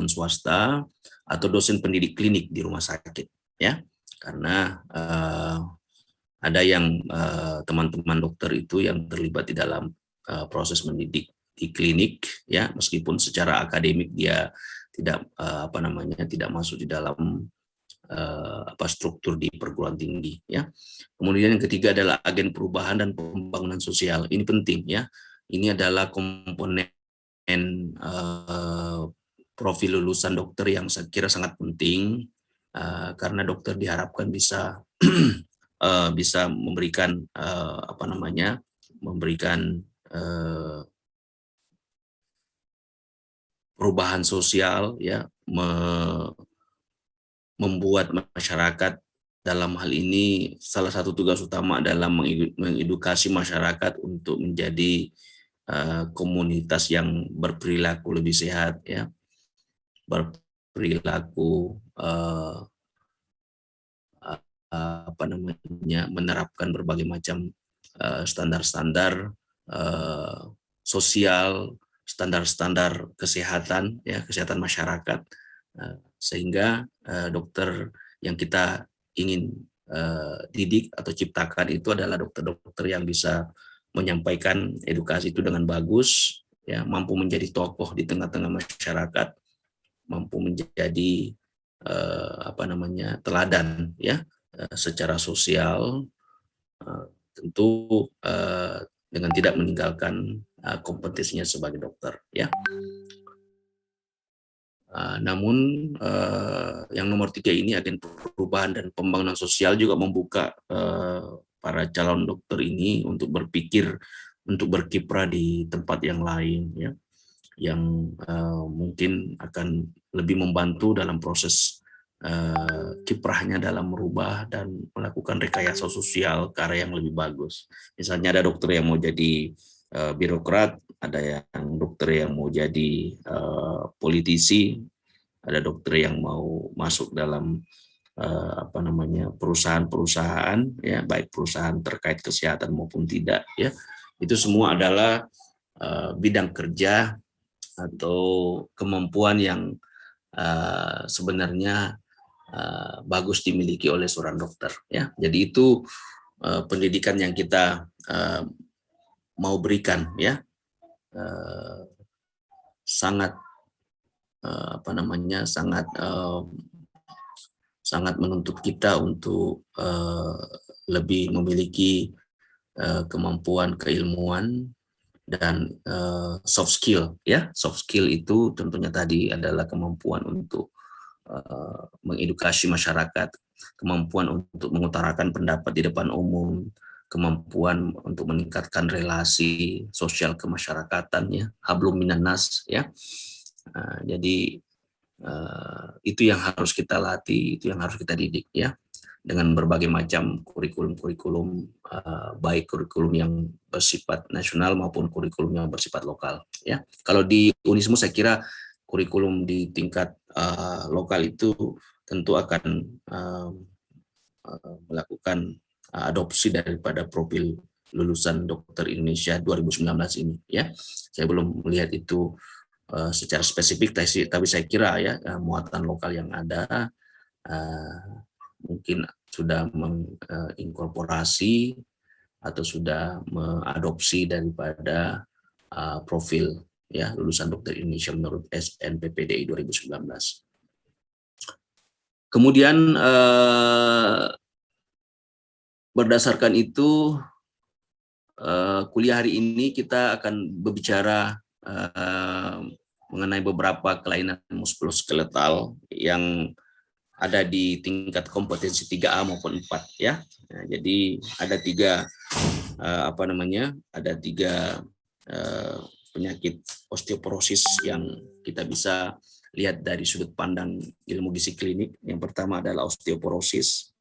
swasta atau dosen pendidik klinik di rumah sakit, ya. Karena ada yang teman-teman dokter itu yang terlibat di dalam proses mendidik di klinik, ya, meskipun secara akademik dia tidak tidak masuk di dalam struktur di perguruan tinggi, ya. Kemudian yang ketiga adalah agen perubahan dan pembangunan sosial. Ini penting, ya. Ini adalah komponen profil lulusan dokter yang saya kira sangat penting, karena dokter diharapkan bisa bisa memberikan memberikan perubahan sosial, ya, membuat masyarakat, dalam hal ini salah satu tugas utama adalah mengedukasi masyarakat untuk menjadi komunitas yang berperilaku lebih sehat, ya, berperilaku menerapkan berbagai macam standar-standar sosial, standar-standar kesehatan, ya, kesehatan masyarakat, sehingga dokter yang kita ingin didik atau ciptakan itu adalah dokter-dokter yang bisa menyampaikan edukasi itu dengan bagus, ya, mampu menjadi tokoh di tengah-tengah masyarakat, mampu menjadi teladan, ya, secara sosial, tentu dengan tidak meninggalkan kompetensinya sebagai dokter, ya. Namun yang nomor 3 ini, agen perubahan dan pembangunan sosial, juga membuka para calon dokter ini untuk berpikir, untuk berkiprah di tempat yang lain, ya, yang mungkin akan lebih membantu dalam proses kiprahnya dalam merubah dan melakukan rekayasa sosial ke arah yang lebih bagus. Misalnya ada dokter yang mau jadi birokrat, ada yang dokter yang mau jadi politisi, ada dokter yang mau masuk dalam perusahaan-perusahaan, ya, baik perusahaan terkait kesehatan maupun tidak, ya. Itu semua adalah bidang kerja atau kemampuan yang sebenarnya bagus dimiliki oleh seorang dokter, ya. Jadi itu pendidikan yang kita mau berikan, ya, sangat sangat menuntut kita untuk lebih memiliki kemampuan keilmuan dan soft skill, ya. Soft skill itu tentunya tadi adalah kemampuan untuk mengedukasi masyarakat, kemampuan untuk mengutarakan pendapat di depan umum, kemampuan untuk meningkatkan relasi sosial kemasyarakatan, ya, hablum minan nas, ya. Jadi itu yang harus kita latih, itu yang harus kita didik, ya, dengan berbagai macam kurikulum-kurikulum, baik kurikulum yang bersifat nasional maupun kurikulum yang bersifat lokal, ya. Kalau di Unismu saya kira kurikulum di tingkat lokal itu tentu akan melakukan adopsi daripada profil lulusan dokter Indonesia 2019 ini, ya. Saya belum melihat itu secara spesifik, tapi saya kira, ya, muatan lokal yang ada mungkin sudah menginkorporasi atau sudah mengadopsi daripada profil, ya, lulusan dokter Indonesia menurut SNPPDI 2019. Kemudian berdasarkan itu, kuliah hari ini kita akan berbicara mengenai beberapa kelainan muskuloskeletal yang ada di tingkat kompetensi 3A maupun 4, ya. Nah, jadi ada tiga penyakit osteoporosis yang kita bisa lihat dari sudut pandang ilmu gizi klinik. Yang pertama adalah osteoporosis,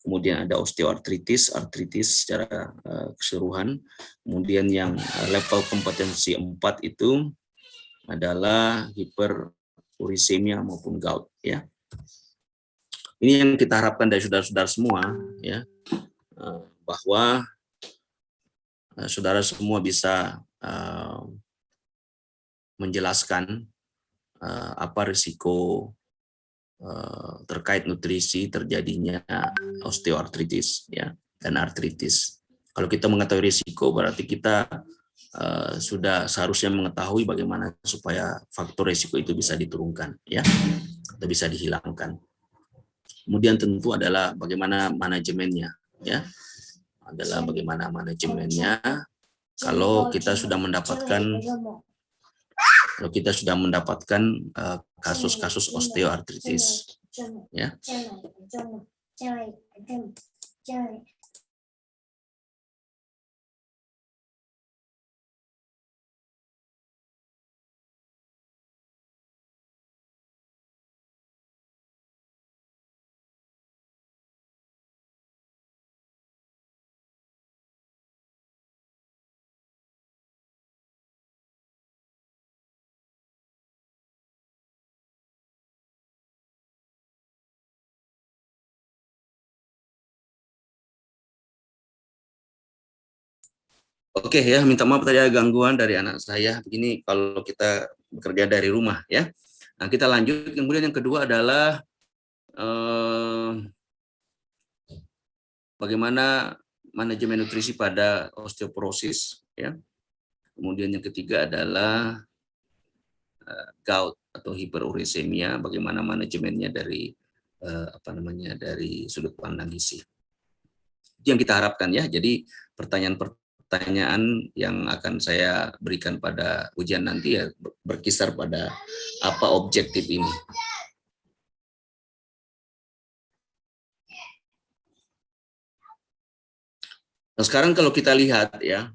kemudian ada osteoartritis, artritis secara keseluruhan. Kemudian yang level kompetensi 4 itu adalah hiperurisemia maupun gout, ya. Ini yang kita harapkan dari saudara-saudara semua, ya, bahwa saudara semua bisa menjelaskan apa risiko terkait nutrisi terjadinya osteoartritis ya dan artritis. Kalau kita mengetahui risiko berarti kita sudah seharusnya mengetahui bagaimana supaya faktor risiko itu bisa diturunkan ya atau bisa dihilangkan. Kemudian tentu adalah bagaimana manajemennya ya. Adalah bagaimana manajemennya kalau kita sudah mendapatkan kasus-kasus osteoartritis ya. Oke ya, minta maaf tadi ada gangguan dari anak saya. Begini kalau kita bekerja dari rumah ya. Nah, kita lanjut. Kemudian yang kedua adalah bagaimana manajemen nutrisi pada osteoporosis ya. Kemudian yang ketiga adalah gout atau hiperurisemia, bagaimana manajemennya dari dari sudut pandang gizi. Itu yang kita harapkan ya. Jadi pertanyaan yang akan saya berikan pada ujian nanti ya berkisar pada apa objektif ini. Nah, sekarang kalau kita lihat ya,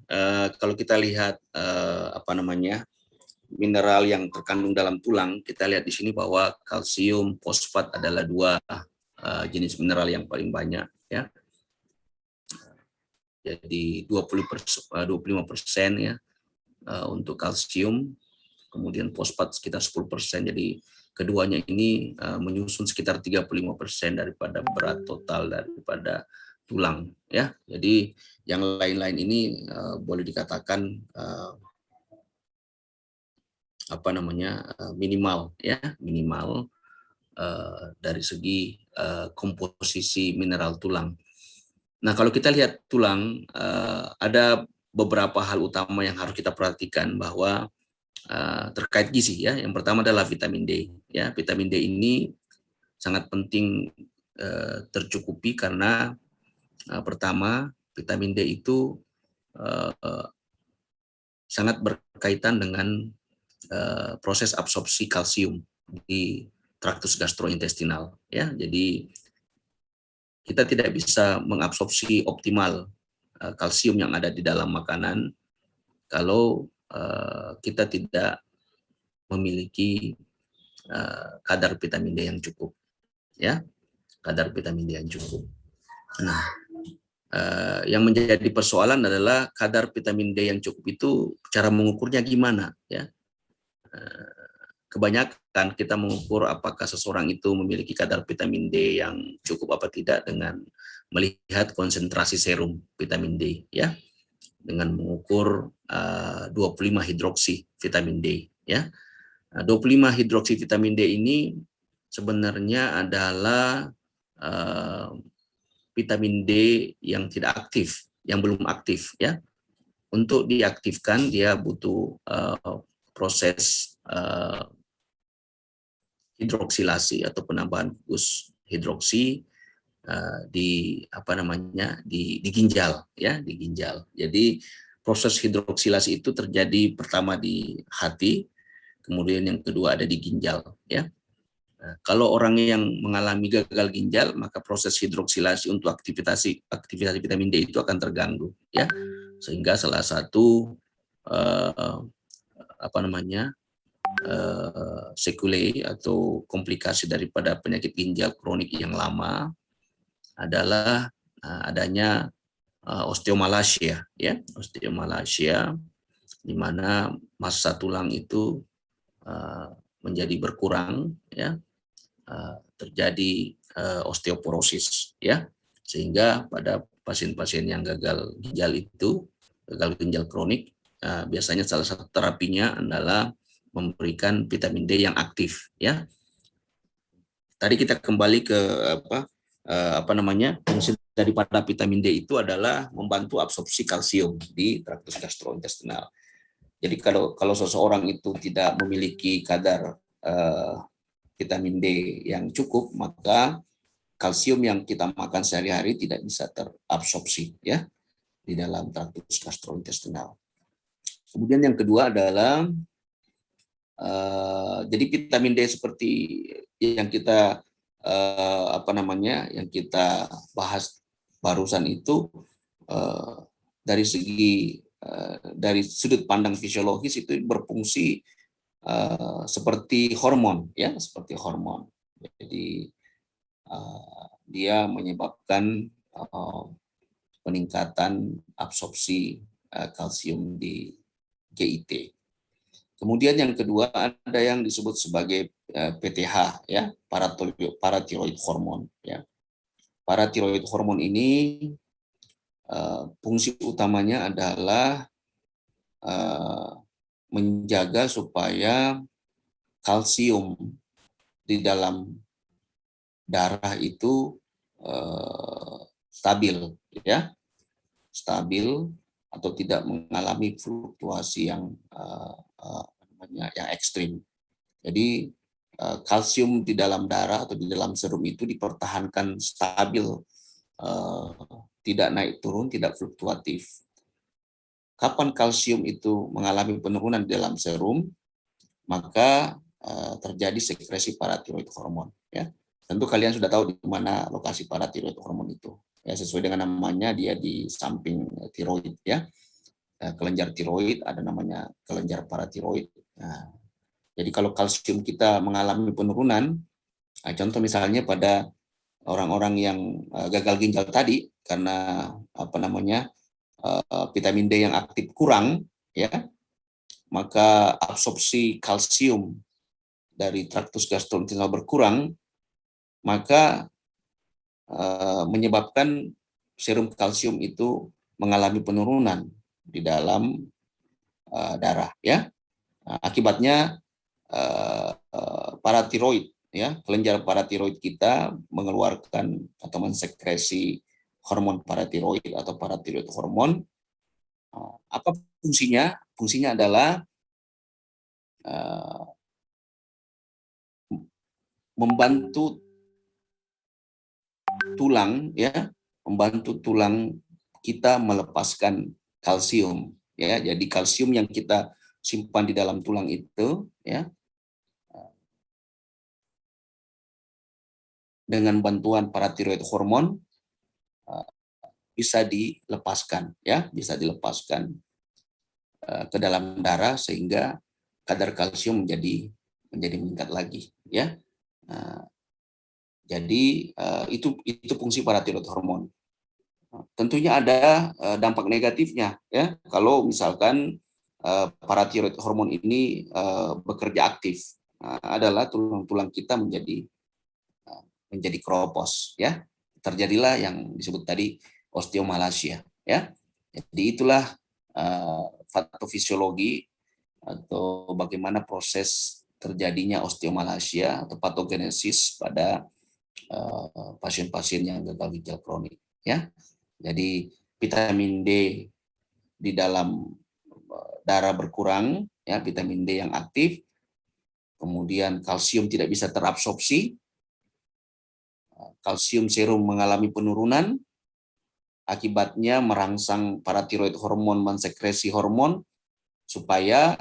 mineral yang terkandung dalam tulang, kita lihat di sini bahwa kalsium, fosfat adalah dua jenis mineral yang paling banyak ya. Jadi 25% ya untuk kalsium, kemudian fosfat sekitar 10%. Jadi keduanya ini menyusun sekitar 35% daripada berat total daripada tulang ya. Jadi yang lain-lain ini boleh dikatakan minimal ya, minimal dari segi komposisi mineral tulang. Nah, kalau kita lihat tulang, ada beberapa hal utama yang harus kita perhatikan bahwa terkait gizi ya. Yang pertama adalah vitamin D. Ya, vitamin D ini sangat penting tercukupi karena pertama vitamin D itu sangat berkaitan dengan proses absorpsi kalsium di traktus gastrointestinal. Ya, jadi kita tidak bisa mengabsorpsi optimal kalsium yang ada di dalam makanan kalau kita tidak memiliki kadar vitamin D yang cukup, ya, kadar vitamin D yang cukup. Nah, yang menjadi persoalan adalah kadar vitamin D yang cukup itu cara mengukurnya gimana, ya? Kebanyakan kita mengukur apakah seseorang itu memiliki kadar vitamin D yang cukup apa tidak dengan melihat konsentrasi serum vitamin D, ya, dengan mengukur 25 hidroksi vitamin D, ya. 25 hidroksi vitamin D ini sebenarnya adalah vitamin D yang tidak aktif, yang belum aktif, ya. Untuk diaktifkan dia butuh proses hidroksilasi atau penambahan gugus hidroksi di ginjal, ya, di ginjal. Jadi proses hidroksilasi itu terjadi pertama di hati, kemudian yang kedua ada di ginjal, ya. Nah, kalau orang yang mengalami gagal ginjal, maka proses hidroksilasi untuk aktivitas vitamin D itu akan terganggu, ya. Sehingga salah satu sekule atau komplikasi daripada penyakit ginjal kronik yang lama adalah adanya osteomalacia, ya, osteomalacia, di mana massa tulang itu menjadi berkurang, ya, terjadi osteoporosis, ya, sehingga pada pasien-pasien yang gagal ginjal kronik, biasanya salah satu terapinya adalah memberikan vitamin D yang aktif, ya. Tadi kita kembali ke fungsi daripada vitamin D itu adalah membantu absorpsi kalsium di traktus gastrointestinal. Jadi kalau seseorang itu tidak memiliki kadar vitamin D yang cukup, maka kalsium yang kita makan sehari-hari tidak bisa terabsorpsi, ya, di dalam traktus gastrointestinal. Kemudian yang kedua adalah jadi vitamin D seperti yang kita yang kita bahas barusan itu dari sudut pandang fisiologis itu berfungsi seperti hormon, ya, seperti hormon. Jadi dia menyebabkan peningkatan absorpsi kalsium di GIT. Kemudian yang kedua ada yang disebut sebagai PTH, ya, parathyroid hormon, ya. Parathyroid hormon ini fungsi utamanya adalah menjaga supaya kalsium di dalam darah itu stabil, ya, stabil atau tidak mengalami fluktuasi yang ekstrim. Jadi kalsium di dalam darah atau di dalam serum itu dipertahankan stabil, tidak naik turun, tidak fluktuatif. Kapan kalsium itu mengalami penurunan di dalam serum, maka terjadi sekresi parathyroid hormon, ya. Tentu kalian sudah tahu di mana lokasi parathyroid hormon itu. Ya, sesuai dengan namanya, dia di samping tiroid, ya. Kelenjar tiroid ada namanya kelenjar parathyroid. Nah, jadi kalau kalsium kita mengalami penurunan, contoh misalnya pada orang-orang yang gagal ginjal tadi karena vitamin D yang aktif kurang, ya, maka absorpsi kalsium dari traktus gastrointestinal berkurang, maka menyebabkan serum kalsium itu mengalami penurunan di dalam darah, ya. Akibatnya paratiroid, ya, kelenjar paratiroid kita mengeluarkan atau mensekresi hormon paratiroid atau paratiroid hormon. Apa fungsinya? Fungsinya adalah membantu tulang, ya, membantu tulang kita melepaskan kalsium, ya. Jadi kalsium yang kita simpan di dalam tulang itu, ya, dengan bantuan paratiroid hormon bisa dilepaskan, ya, bisa dilepaskan ke dalam darah sehingga kadar kalsium menjadi meningkat lagi, ya. Jadi itu fungsi paratiroid hormon. Tentunya ada dampak negatifnya, ya, kalau misalkan paratiroid hormon ini bekerja aktif, adalah tulang-tulang kita menjadi keropos, ya. Terjadilah yang disebut tadi osteomalacia, ya. Jadi itulah patofisiologi atau bagaimana proses terjadinya osteomalacia atau patogenesis pada pasien-pasien yang gagal ginjal kronik, ya. Jadi vitamin D di dalam darah berkurang, ya, vitamin D yang aktif, kemudian kalsium tidak bisa terabsorpsi, kalsium serum mengalami penurunan, akibatnya merangsang paratiroid hormon mensekresi hormon supaya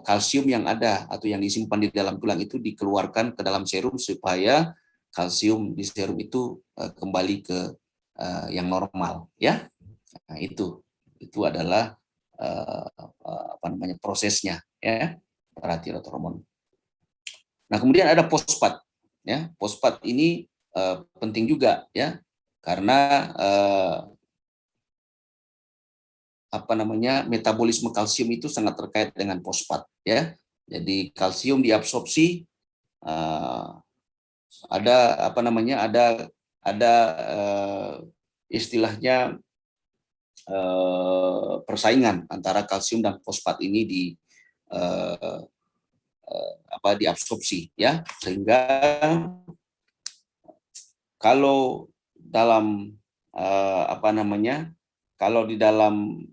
kalsium yang ada atau yang disimpan di dalam tulang itu dikeluarkan ke dalam serum supaya kalsium di serum itu kembali ke yang normal, ya. Nah, itu adalah prosesnya, ya, paratiroid hormon. Nah, kemudian ada fosfat, ya. Fosfat ini penting juga, ya, karena metabolisme kalsium itu sangat terkait dengan fosfat, ya. Jadi kalsium diabsorpsi, ada istilahnya persaingan antara kalsium dan fosfat ini diabsorpsi, ya, sehingga kalau dalam kalau di dalam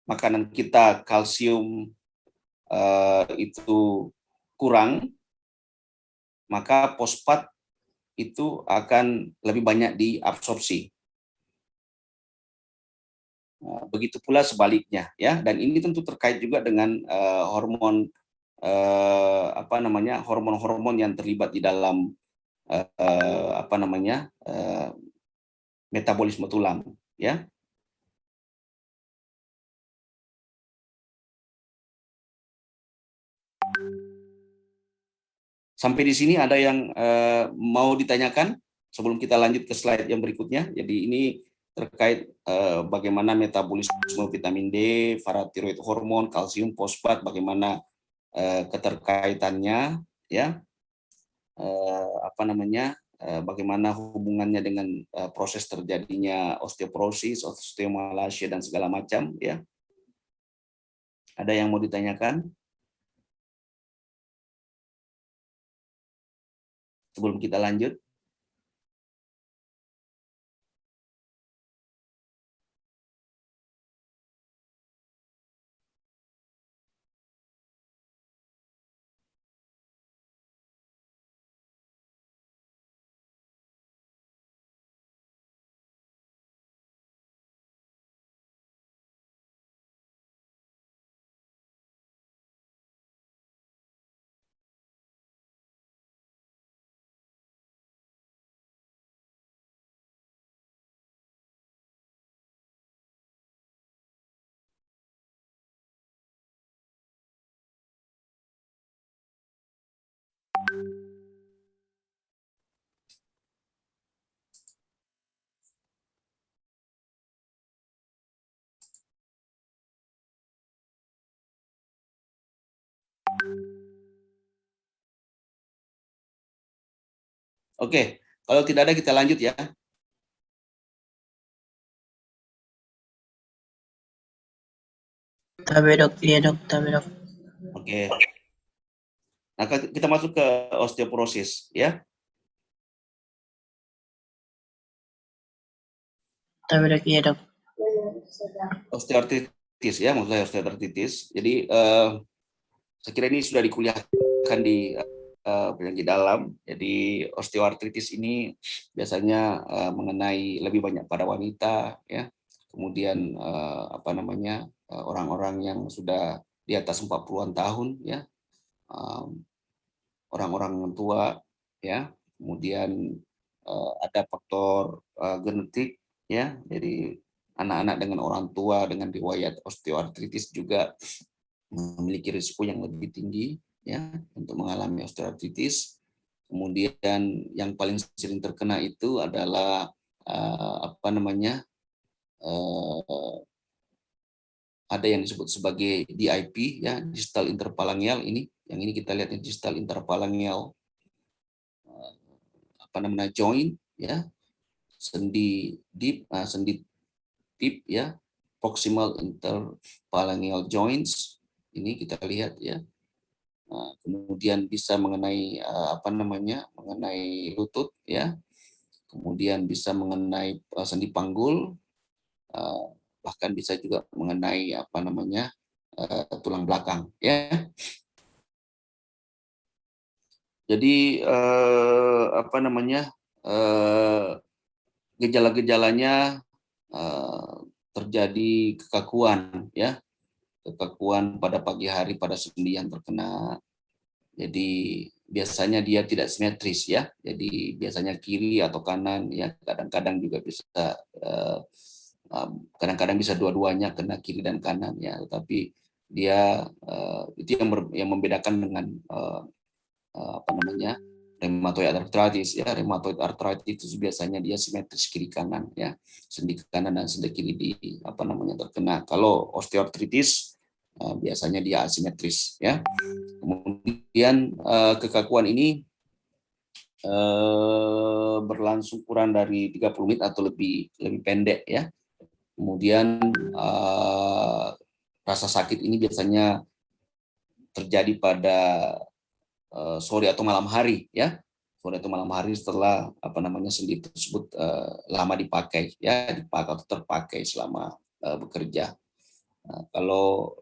makanan kita kalsium itu kurang, maka fosfat itu akan lebih banyak diabsorpsi. Begitu pula sebaliknya, ya. Dan ini tentu terkait juga dengan hormon-hormon yang terlibat di dalam metabolisme tulang, ya. Sampai di sini ada yang mau ditanyakan sebelum kita lanjut ke slide yang berikutnya. Jadi ini terkait bagaimana metabolisme vitamin D, paratiroid hormon, kalsium, fosfat, bagaimana keterkaitannya, ya, bagaimana hubungannya dengan proses terjadinya osteoporosis, osteomalacia dan segala macam, ya. Ada yang mau ditanyakan sebelum kita lanjut? Oke, kalau tidak ada kita lanjut, ya. Tabe dok, iya dok, tabe dok. Oke. Nah, kita masuk ke osteoporosis, ya. Tabe dok, iya dok. Osteoartritis, ya, maksudnya osteoartritis. Jadi saya kira ini sudah dikuliahkan di penyakit dalam. Jadi osteoartritis ini biasanya mengenai lebih banyak pada wanita, ya. Kemudian orang-orang yang sudah di atas 40-an tahun, ya. Orang-orang tua, ya. Kemudian ada faktor genetik, ya. Jadi anak-anak dengan orang tua dengan riwayat osteoartritis juga memiliki risiko yang lebih tinggi, ya, untuk mengalami osteoartritis. Kemudian yang paling sering terkena itu adalah ada yang disebut sebagai DIP, ya, distal interphalangeal. Yang ini kita lihat distal interphalangeal joint, ya, sendi tip, ya, proximal interphalangeal joints. Ini kita lihat, ya. Kemudian bisa mengenai mengenai lutut, ya. Kemudian bisa mengenai sendi panggul, bahkan bisa juga mengenai tulang belakang, ya. Jadi gejala-gejalanya terjadi kekakuan, ya. Kekakuan pada pagi hari pada sendi yang terkena. Jadi biasanya dia tidak simetris, ya. Jadi biasanya kiri atau kanan, ya. Kadang-kadang juga bisa kadang-kadang bisa dua-duanya kena kiri dan kanan, ya. Tapi dia itu yang membedakan dengan rheumatoid arthritis, ya. Rheumatoid arthritis itu biasanya dia simetris kiri kanan, ya. Sendi kanan dan sendi kiri terkena. Kalau osteoartritis biasanya dia asimetris, ya. Kemudian kekakuan ini berlangsung kurang dari 30 menit atau lebih pendek, ya. Kemudian rasa sakit ini biasanya terjadi pada sore atau malam hari, ya, sore atau malam hari setelah sendi tersebut lama dipakai, ya, dipakai atau terpakai selama bekerja. Nah, kalau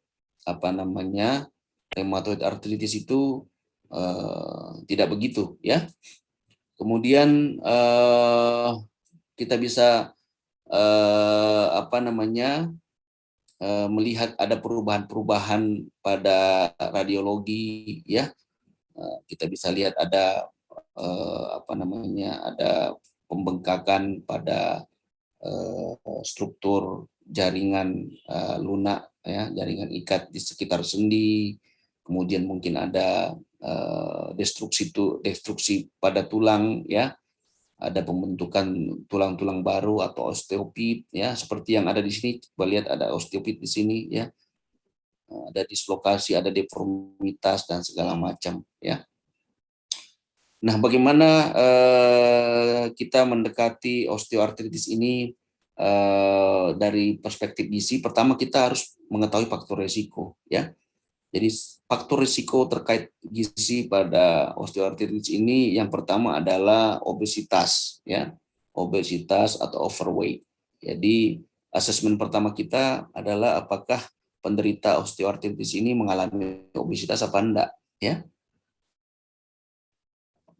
rheumatoid arthritis itu tidak begitu, ya. Kemudian kita bisa melihat ada perubahan-perubahan pada radiologi, ya. Kita bisa lihat ada ada pembengkakan pada struktur jaringan lunak, ya, jaringan ikat di sekitar sendi. Kemudian mungkin ada destruksi pada tulang, ya, ada pembentukan tulang-tulang baru atau osteopit, ya, seperti yang ada di sini. Coba lihat, ada osteopit di sini, ya, ada dislokasi, ada deformitas dan segala macam, ya. Nah, bagaimana kita mendekati osteoartritis ini dari perspektif gizi? Pertama, kita harus mengetahui faktor risiko, ya. Jadi faktor risiko terkait gizi pada osteoartritis ini yang pertama adalah obesitas, ya. Obesitas atau overweight. Jadi asesmen pertama kita adalah apakah penderita osteoartritis ini mengalami obesitas apa enggak, ya.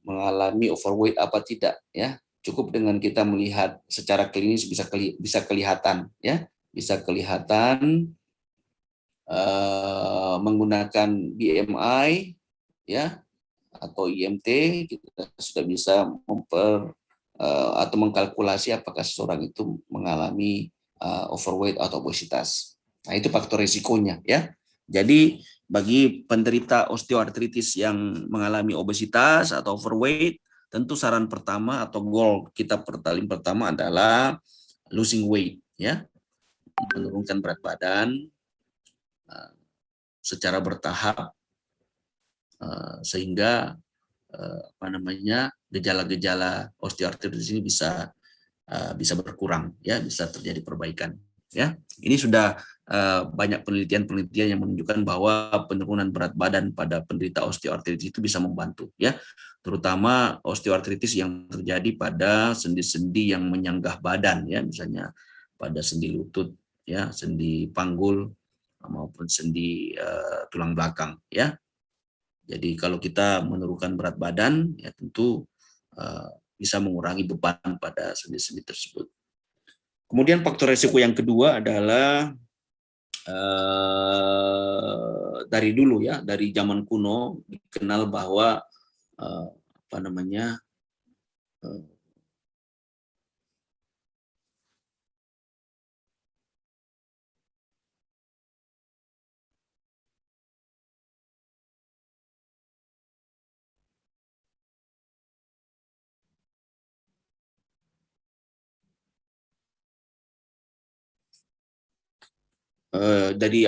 Mengalami overweight apa tidak, ya. Cukup dengan kita melihat secara klinis bisa kelihatan, ya. Bisa kelihatan menggunakan BMI, ya, atau IMT, kita sudah bisa atau mengkalkulasi apakah seseorang itu mengalami overweight atau obesitas. Nah, itu faktor risikonya, ya. Jadi bagi penderita osteoartritis yang mengalami obesitas atau overweight, tentu saran pertama atau goal kita paling pertama adalah losing weight, ya, menurunkan berat badan secara bertahap sehingga gejala-gejala osteoartritis ini bisa berkurang, ya, bisa terjadi perbaikan, ya. Ini sudah banyak penelitian yang menunjukkan bahwa penurunan berat badan pada penderita osteoartritis itu bisa membantu, ya, terutama osteoartritis yang terjadi pada sendi-sendi yang menyanggah badan, ya, misalnya pada sendi lutut, ya, sendi panggul maupun sendi tulang belakang, ya. Jadi kalau kita menurunkan berat badan, ya tentu bisa mengurangi beban pada sendi-sendi tersebut. Kemudian faktor risiko yang kedua adalah dari dulu, ya, dari zaman kuno dikenal bahwa dari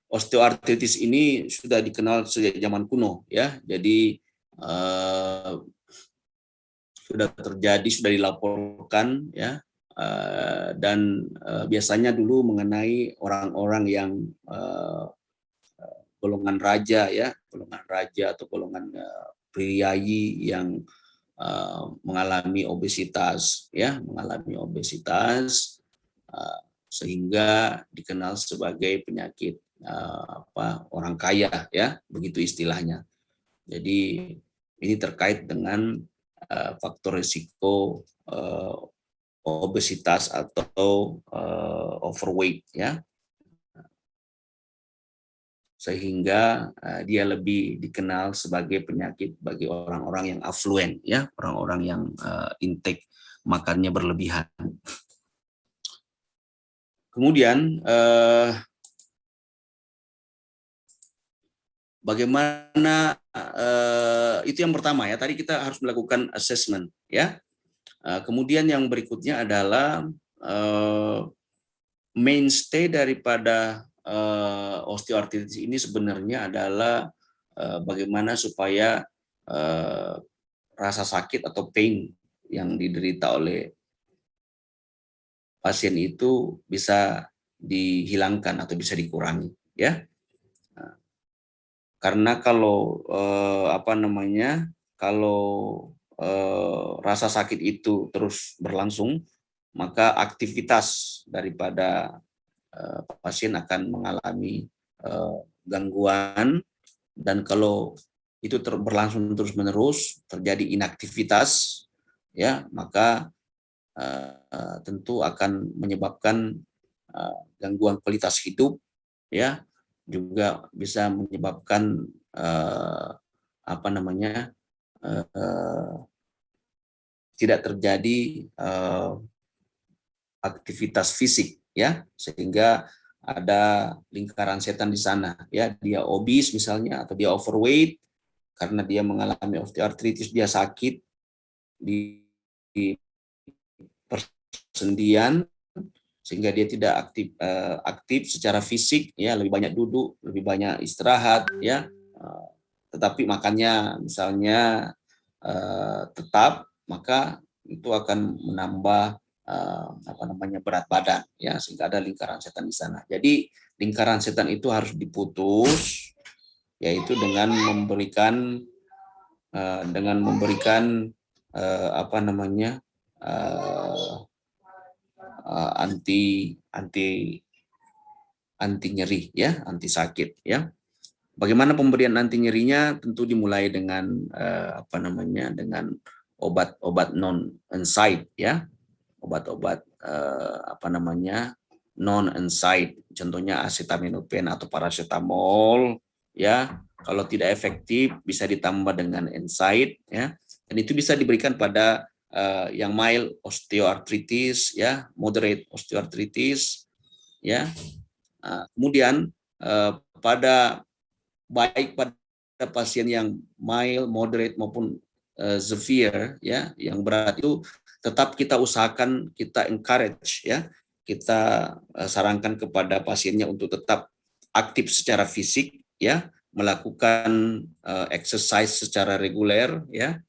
osteoartritis ini sudah dikenal sejak zaman kuno, ya. Jadi sudah dilaporkan, ya, dan biasanya dulu mengenai orang-orang yang golongan raja, ya, golongan raja atau golongan priayi yang mengalami obesitas, ya, sehingga dikenal sebagai penyakit orang kaya, ya, begitu istilahnya. Jadi ini terkait dengan faktor risiko obesitas atau overweight, ya, sehingga dia lebih dikenal sebagai penyakit bagi orang-orang yang affluent, ya, orang-orang yang intake makannya berlebihan. Kemudian bagaimana itu yang pertama, ya, tadi kita harus melakukan assessment, ya. Kemudian yang berikutnya adalah mainstay daripada osteoartritis ini sebenarnya adalah bagaimana supaya rasa sakit atau pain yang diderita oleh pasien itu bisa dihilangkan atau bisa dikurangi, ya. Karena kalau kalau rasa sakit itu terus berlangsung, maka aktivitas daripada pasien akan mengalami gangguan, dan kalau itu berlangsung terus-menerus, terjadi inaktivitas, ya, maka tentu akan menyebabkan gangguan kualitas hidup, ya, juga bisa menyebabkan tidak terjadi aktivitas fisik, ya, sehingga ada lingkaran setan di sana, ya, dia obes misalnya, atau dia overweight karena dia mengalami osteoartritis, dia sakit di persendian sehingga dia tidak aktif secara fisik, ya, lebih banyak duduk, lebih banyak istirahat, ya, tetapi makannya misalnya tetap, maka itu akan menambah berat badan, ya, sehingga ada lingkaran setan di sana. Jadi lingkaran setan itu harus diputus, yaitu dengan memberikan anti nyeri, ya, anti sakit, ya. Bagaimana pemberian anti nyerinya? Tentu dimulai dengan dengan obat-obat non NSAID, ya, obat-obat non NSAID, contohnya acetaminophen atau paracetamol, ya. Kalau tidak efektif bisa ditambah dengan NSAID, ya, dan itu bisa diberikan pada yang mild osteoartritis, ya, moderate osteoartritis, ya. Kemudian pada pasien yang mild, moderate maupun severe, ya, yang berat, itu tetap kita usahakan, kita encourage, ya, kita sarankan kepada pasiennya untuk tetap aktif secara fisik, ya, melakukan exercise secara reguler, ya.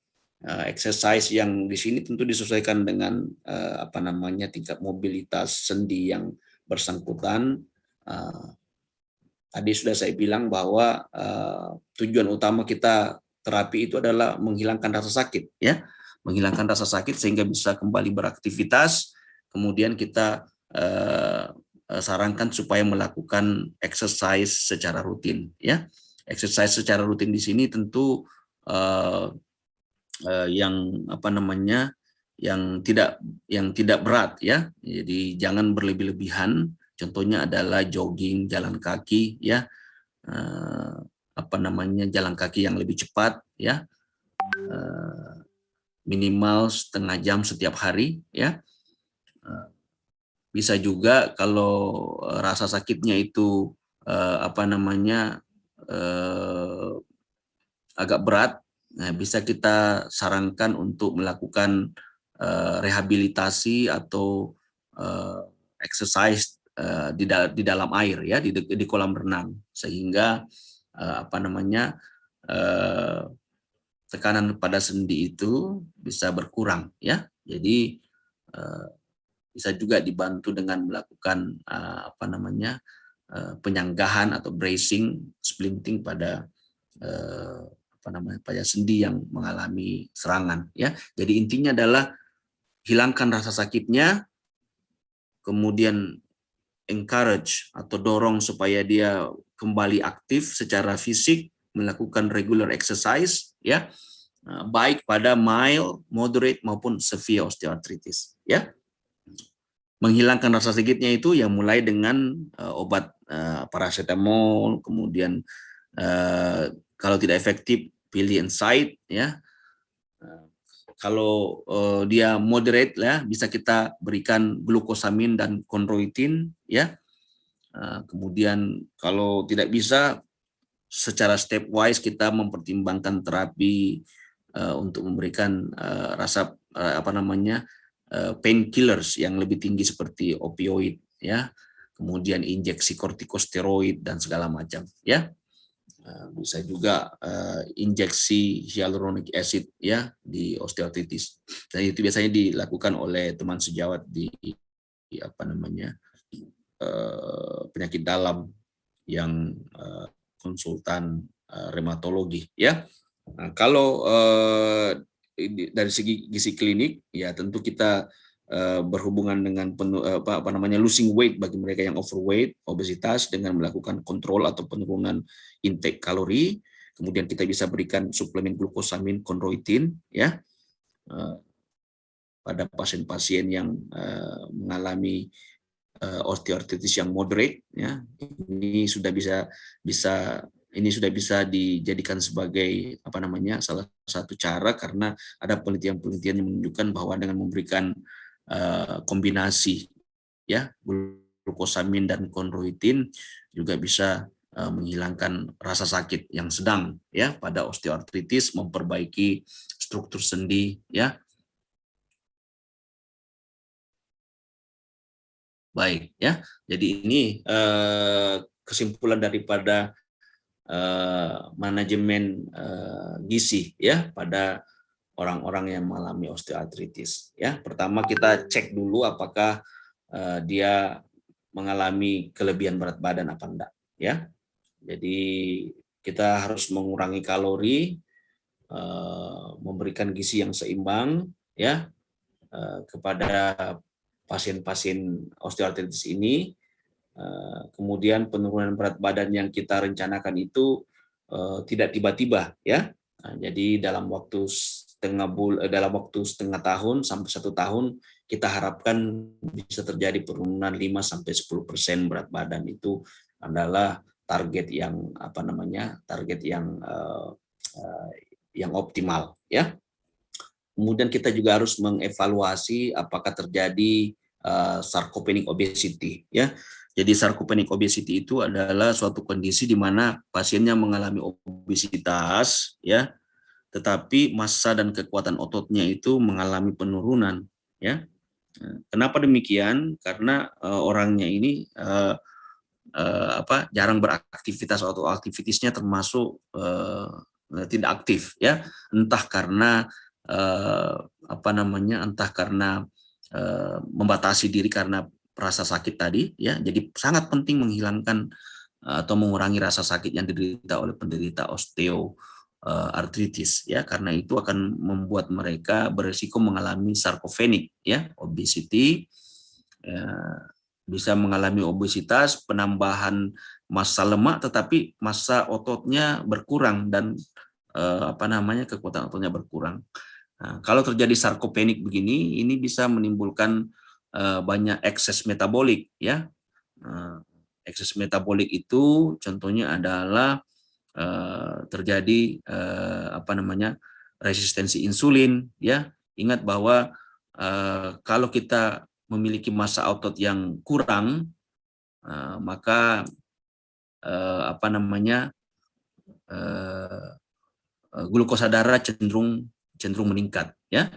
Exercise yang di sini tentu disesuaikan dengan tingkat mobilitas sendi yang bersangkutan. Tadi sudah saya bilang bahwa tujuan utama kita terapi itu adalah menghilangkan rasa sakit, ya, menghilangkan rasa sakit sehingga bisa kembali beraktivitas. Kemudian kita sarankan supaya melakukan exercise secara rutin, ya. Exercise secara rutin di sini tentu yang tidak berat, ya. Jadi jangan berlebih-lebihan. Contohnya adalah jogging, jalan kaki, ya, jalan kaki yang lebih cepat, ya, minimal setengah jam setiap hari, ya. Bisa juga kalau rasa sakitnya itu agak berat, nah, bisa kita sarankan untuk melakukan rehabilitasi atau exercise di dalam air, ya, di kolam renang, sehingga tekanan pada sendi itu bisa berkurang, ya. Jadi bisa juga dibantu dengan melakukan penyanggahan atau bracing, splinting pada pada sendi yang mengalami serangan, ya. Jadi intinya adalah hilangkan rasa sakitnya, kemudian encourage atau dorong supaya dia kembali aktif secara fisik, melakukan regular exercise, ya, baik pada mild, moderate maupun severe osteoartritis, ya. Menghilangkan rasa sakitnya itu yang mulai dengan obat paracetamol, kemudian kalau tidak efektif pilih NSAID, ya. Kalau dia moderate, ya, bisa kita berikan glukosamin dan chondroitin, ya. Kemudian kalau tidak bisa, secara stepwise kita mempertimbangkan terapi untuk memberikan painkillers yang lebih tinggi seperti opioid, ya, kemudian injeksi kortikosteroid dan segala macam, ya. Bisa juga injeksi hyaluronic acid, ya, di osteoartritis. Dan itu biasanya dilakukan oleh teman sejawat di penyakit dalam yang konsultan reumatologi ya. Nah, kalau dari segi gizi klinik ya tentu kita berhubungan dengan losing weight bagi mereka yang overweight, obesitas dengan melakukan kontrol atau penurunan intake kalori. Kemudian kita bisa berikan suplemen glukosamin chondroitin ya pada pasien-pasien yang mengalami osteoartritis yang moderate ya. Ini sudah bisa dijadikan sebagai salah satu cara, karena ada penelitian-penelitian yang menunjukkan bahwa dengan memberikan kombinasi ya glukosamin dan chondroitin juga bisa menghilangkan rasa sakit yang sedang ya pada osteoartritis, memperbaiki struktur sendi ya. Baik ya. Jadi ini kesimpulan daripada manajemen gizi ya pada orang-orang yang mengalami osteoartritis ya. Pertama kita cek dulu apakah dia mengalami kelebihan berat badan apa enggak ya. Jadi kita harus mengurangi kalori, memberikan gizi yang seimbang ya kepada pasien-pasien osteoartritis ini. Kemudian penurunan berat badan yang kita rencanakan itu tidak tiba-tiba ya. Jadi dalam waktu setengah tahun sampai 1 tahun kita harapkan bisa terjadi penurunan 5-10% berat badan. Itu adalah target yang yang optimal ya. Kemudian kita juga harus mengevaluasi apakah terjadi sarcopenic obesity ya. Jadi sarcopenic obesity itu adalah suatu kondisi di mana pasiennya mengalami obesitas ya, tetapi massa dan kekuatan ototnya itu mengalami penurunan ya. Kenapa demikian? Karena orangnya ini jarang beraktivitas atau aktivitasnya termasuk tidak aktif ya, entah karena membatasi diri karena rasa sakit tadi ya. Jadi sangat penting menghilangkan atau mengurangi rasa sakit yang diderita oleh penderita osteoartritis ya, karena itu akan membuat mereka berisiko mengalami sarcopenic ya, obesity ya, bisa mengalami obesitas, penambahan massa lemak tetapi massa ototnya berkurang dan kekuatan ototnya berkurang. Nah, kalau terjadi sarcopenic begini, ini bisa menimbulkan banyak ekses metabolik ya. Ekses metabolik itu contohnya adalah terjadi resistensi insulin ya. Ingat bahwa kalau kita memiliki massa otot yang kurang, maka glukosa darah cenderung meningkat ya,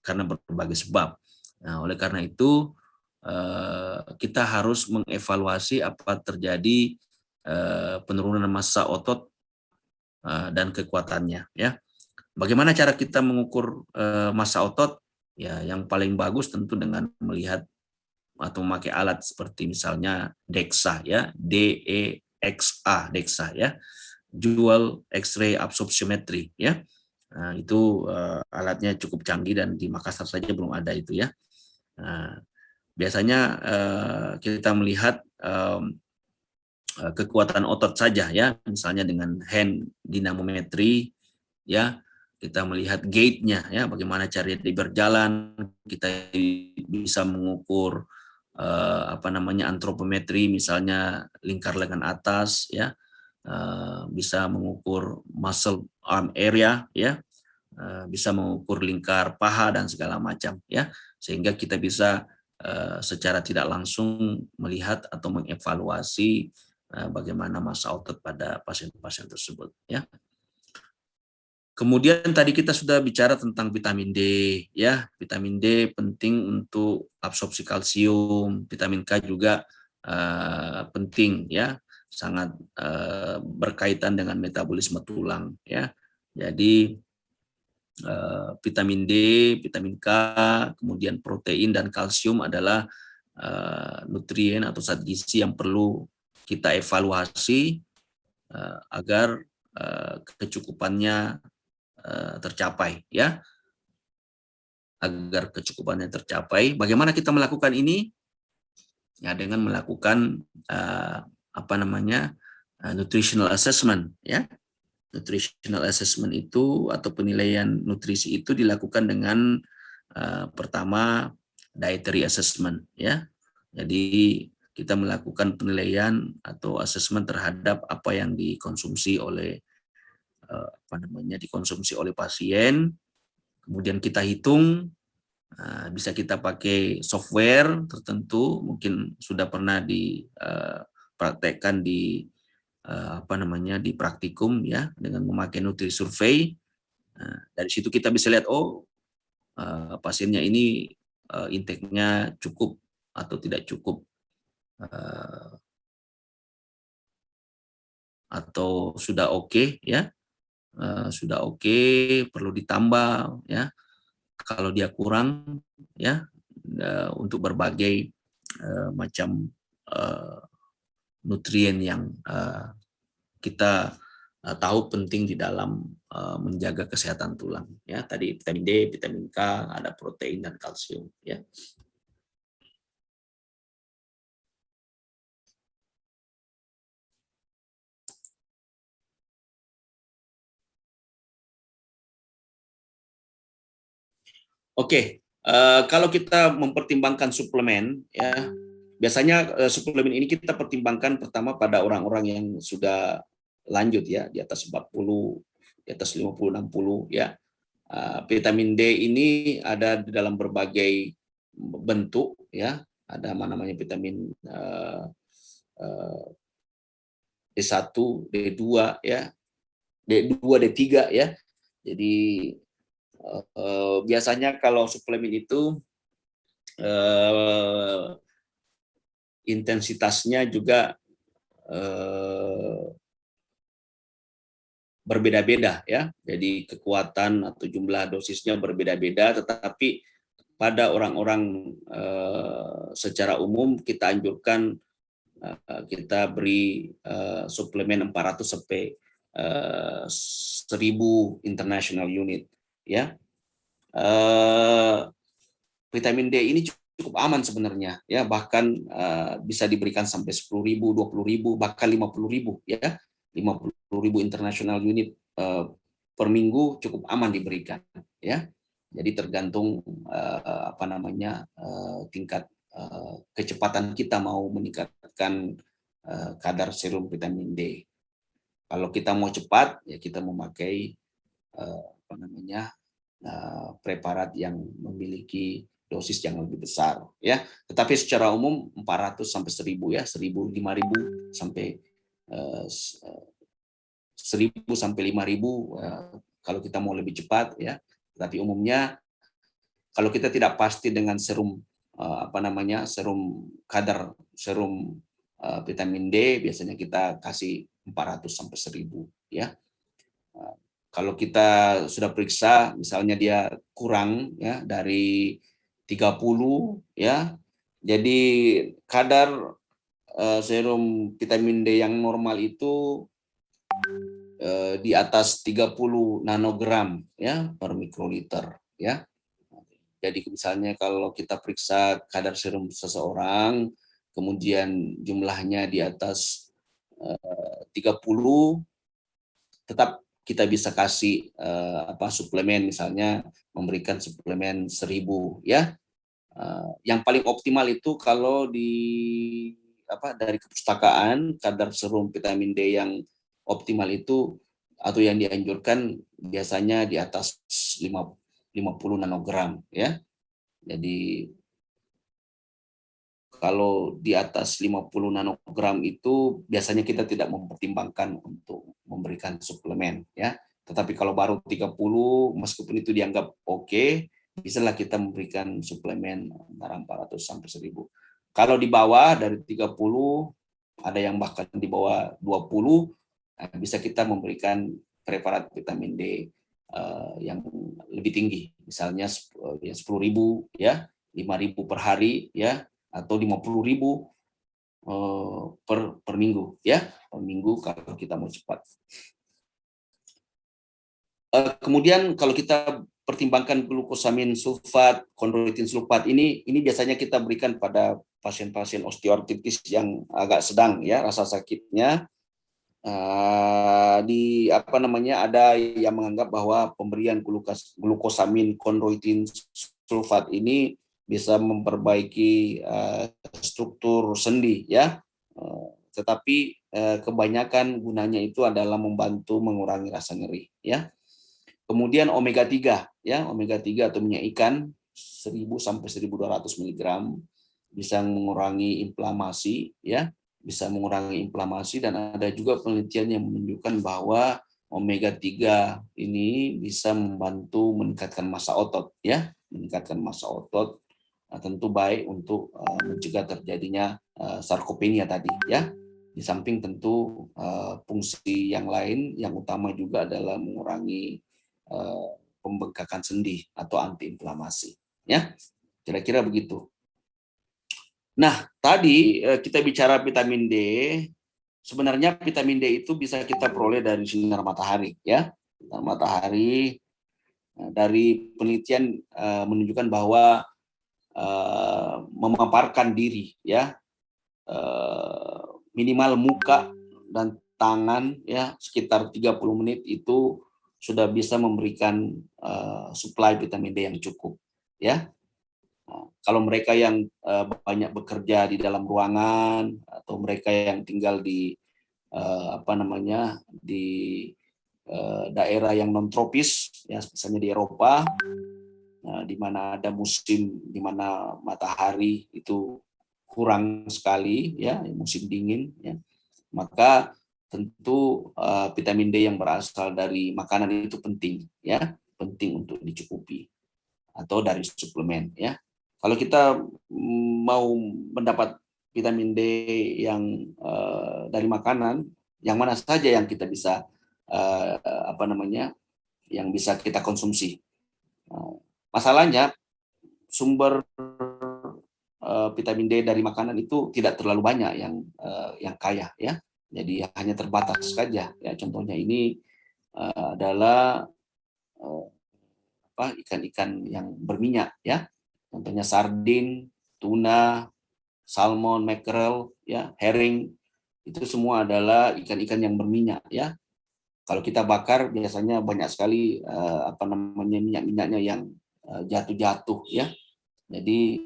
karena berbagai sebab. Nah, oleh karena itu kita harus mengevaluasi apa terjadi penurunan massa otot dan kekuatannya ya. Bagaimana cara kita mengukur massa otot? Ya, yang paling bagus tentu dengan melihat atau memakai alat seperti misalnya DEXA ya, DEXA, DEXA ya, Dual X-ray Absorptiometry ya. Nah, itu alatnya cukup canggih dan di Makassar saja belum ada itu ya. Nah, biasanya kita melihat kekuatan otot saja ya, misalnya dengan hand dynamometry ya, kita melihat gait-nya ya, bagaimana cara dia berjalan. Kita bisa mengukur antropometri, misalnya lingkar lengan atas ya, bisa mengukur muscle arm area ya, bisa mengukur lingkar paha dan segala macam ya, sehingga kita bisa secara tidak langsung melihat atau mengevaluasi bagaimana massa otot pada pasien-pasien tersebut ya. Kemudian tadi kita sudah bicara tentang vitamin D ya. Vitamin D penting untuk absorpsi kalsium, vitamin K juga penting ya, sangat berkaitan dengan metabolisme tulang ya. Jadi vitamin D, vitamin K, kemudian protein dan kalsium adalah nutrien atau zat gizi yang perlu kita evaluasi agar kecukupannya tercapai, ya. Agar kecukupannya tercapai, bagaimana kita melakukan ini? Ya, dengan melakukan nutritional assessment, ya. Nutritional assessment itu atau penilaian nutrisi itu dilakukan dengan pertama dietary assessment, ya. Jadi kita melakukan penilaian atau assessment terhadap apa yang dikonsumsi oleh dikonsumsi oleh pasien. Kemudian kita hitung, bisa kita pakai software tertentu, mungkin sudah pernah dipraktekkan di di praktikum, ya, dengan memakai Nutri-Survey. Dari situ kita bisa lihat, pasiennya ini intake-nya cukup atau tidak cukup, atau sudah oke, ya. Sudah oke, perlu ditambah, ya. Kalau dia kurang, ya, untuk berbagai macam nutrien yang kita tahu penting di dalam menjaga kesehatan tulang, ya. Tadi vitamin D, vitamin K, ada protein dan kalsium, ya. Oke, kalau kita mempertimbangkan suplemen, ya, biasanya suplemen ini kita pertimbangkan pertama pada orang-orang yang sudah lanjut, ya, di atas 40, di atas 50, 60, ya. Vitamin D ini ada di dalam berbagai bentuk, ya. Ada namanya vitamin D1, D2, ya. D2, D3, ya. Jadi biasanya kalau suplemen itu intensitasnya juga berbeda-beda, ya. Jadi kekuatan atau jumlah dosisnya berbeda-beda, tetapi pada orang-orang secara umum kita anjurkan kita beri suplemen 400 sampai 1000 international unit, ya. Vitamin D ini cukup aman sebenarnya, ya, bahkan bisa diberikan sampai 10.000, 20.000, bahkan 50.000, ya. 50.000 international unit per minggu cukup aman diberikan, ya. Jadi tergantung tingkat kecepatan kita mau meningkatkan kadar serum vitamin D. Kalau kita mau cepat, ya kita memakai preparat yang memiliki dosis yang lebih besar, ya. Tetapi secara umum 400 sampai 1000, ya, 1000, 5000 sampai 1000 sampai 5000 kalau kita mau lebih cepat, ya. Tapi umumnya kalau kita tidak pasti dengan serum kadar serum vitamin D, biasanya kita kasih 400 sampai 1000, ya. Kalau kita sudah periksa, misalnya dia kurang, ya, dari 30, ya, jadi kadar serum vitamin D yang normal itu di atas 30 nanogram, ya, per mikroliter, ya. Jadi misalnya kalau kita periksa kadar serum seseorang, kemudian jumlahnya di atas 30, tetap kita bisa kasih suplemen, misalnya memberikan suplemen 1000, ya. Yang paling optimal itu kalau dari kepustakaan kadar serum vitamin D yang optimal itu atau yang dianjurkan biasanya di atas 50 nanogram, ya. Jadi kalau di atas 50 nanogram itu biasanya kita tidak mempertimbangkan untuk memberikan suplemen, ya. Tetapi kalau baru 30, meskipun itu dianggap oke, bisalah kita memberikan suplemen antara 400 sampai 1000. Kalau di bawah dari 30, ada yang bahkan di bawah 20, bisa kita memberikan preparat vitamin D yang lebih tinggi, misalnya 10.000, ya, 5.000 per hari, ya, atau 50.000 per minggu, ya, per minggu kalau kita mau cepat. Kemudian kalau kita pertimbangkan glukosamin sulfat, kondroitin sulfat ini biasanya kita berikan pada pasien-pasien osteoartritis yang agak sedang ya rasa sakitnya. Ada yang menganggap bahwa pemberian glukosamin kondroitin sulfat ini bisa memperbaiki struktur sendi ya. Tetapi kebanyakan gunanya itu adalah membantu mengurangi rasa nyeri ya. Kemudian omega 3 ya, omega 3 atau minyak ikan 1000 sampai 1200 mg bisa mengurangi inflamasi ya, bisa mengurangi inflamasi, dan ada juga penelitian yang menunjukkan bahwa omega 3 ini bisa membantu meningkatkan massa otot ya, meningkatkan massa otot. Tentu baik untuk mencegah terjadinya sarkopenia tadi ya. Di samping tentu fungsi yang lain yang utama juga adalah mengurangi pembengkakan sendi atau antiinflamasi ya, kira-kira begitu. Nah, tadi kita bicara vitamin D. Sebenarnya vitamin D itu bisa kita peroleh dari sinar matahari ya. Sinar matahari, dari penelitian menunjukkan bahwa memaparkan diri ya, minimal muka dan tangan ya sekitar 30 menit itu sudah bisa memberikan suplai vitamin D yang cukup ya. Kalau mereka yang banyak bekerja di dalam ruangan atau mereka yang tinggal di di daerah yang non tropis ya, misalnya di Eropa, di mana ada musim di mana matahari itu kurang sekali ya, musim dingin ya, maka tentu vitamin D yang berasal dari makanan itu penting ya, penting untuk dicukupi, atau dari suplemen ya. Kalau kita mau mendapat vitamin D yang dari makanan, yang mana saja yang kita bisa yang bisa kita konsumsi. Masalahnya sumber vitamin D dari makanan itu tidak terlalu banyak yang kaya ya. Jadi hanya terbatas saja ya. Contohnya ini adalah ikan-ikan yang berminyak ya. Contohnya sardin, tuna, salmon, mackerel, ya, herring, itu semua adalah ikan-ikan yang berminyak, ya. Kalau kita bakar biasanya banyak sekali minyak-minyaknya yang jatuh-jatuh, ya. Jadi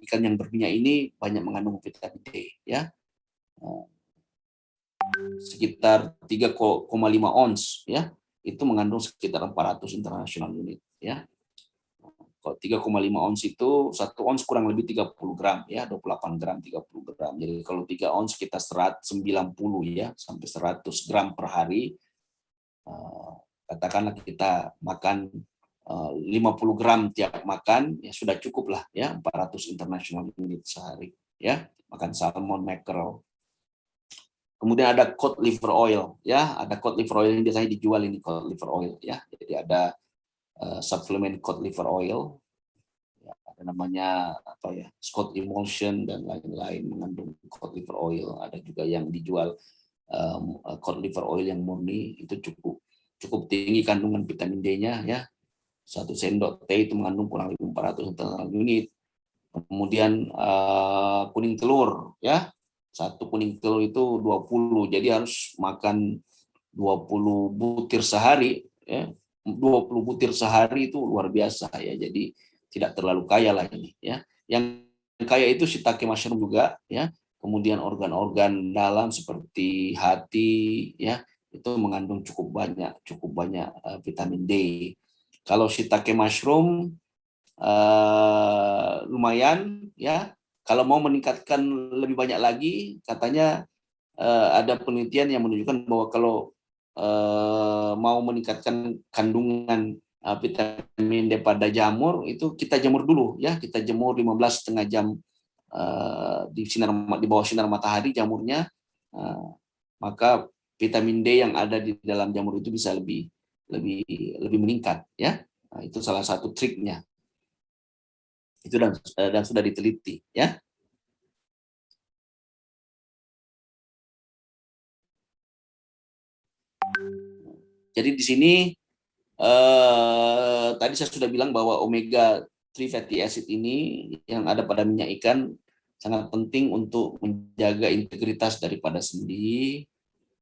ikan yang berminyak ini banyak mengandung vitamin D, ya. Sekitar 3,5 ons, ya. Itu mengandung sekitar 400 international unit, ya. Kalau 3,5 ons itu 1 ons kurang lebih 30 gram ya, 28 gram 30 gram. Jadi kalau 3 ons kita 190 ya sampai 100 gram per hari. Katakanlah kita makan 50 gram tiap makan, ya sudah cukup lah ya, 400 international unit sehari ya, makan salmon, mackerel. Kemudian ada cod liver oil ya, ada cod liver oil yang biasanya dijual ini cod liver oil ya. Jadi ada suplemen cod liver oil, ya, ada namanya Scott Emulsion dan lain-lain mengandung cod liver oil. Ada juga yang dijual cod liver oil yang murni, itu cukup tinggi kandungan vitamin D-nya ya. 1 sendok teh itu mengandung kurang lebih 400 internal unit. Kemudian kuning telur ya. 1 kuning telur itu 20, jadi harus makan 20 butir sehari ya. 20 butir sehari itu luar biasa ya. Jadi tidak terlalu kaya lah ini ya. Yang kaya itu shiitake mushroom juga ya. Kemudian organ-organ dalam seperti hati ya, itu mengandung cukup banyak vitamin D. Kalau shiitake mushroom lumayan ya. Kalau mau meningkatkan lebih banyak lagi, katanya ada penelitian yang menunjukkan bahwa kalau mau meningkatkan kandungan vitamin D pada jamur, itu kita jemur dulu ya, kita jemur 15,5 jam di bawah sinar matahari jamurnya, maka vitamin D yang ada di dalam jamur itu bisa lebih meningkat ya. Nah, itu salah satu triknya. Itu dan sudah diteliti ya. Jadi di sini Tadi saya sudah bilang bahwa omega 3 fatty acid ini yang ada pada minyak ikan sangat penting untuk menjaga integritas daripada sendi,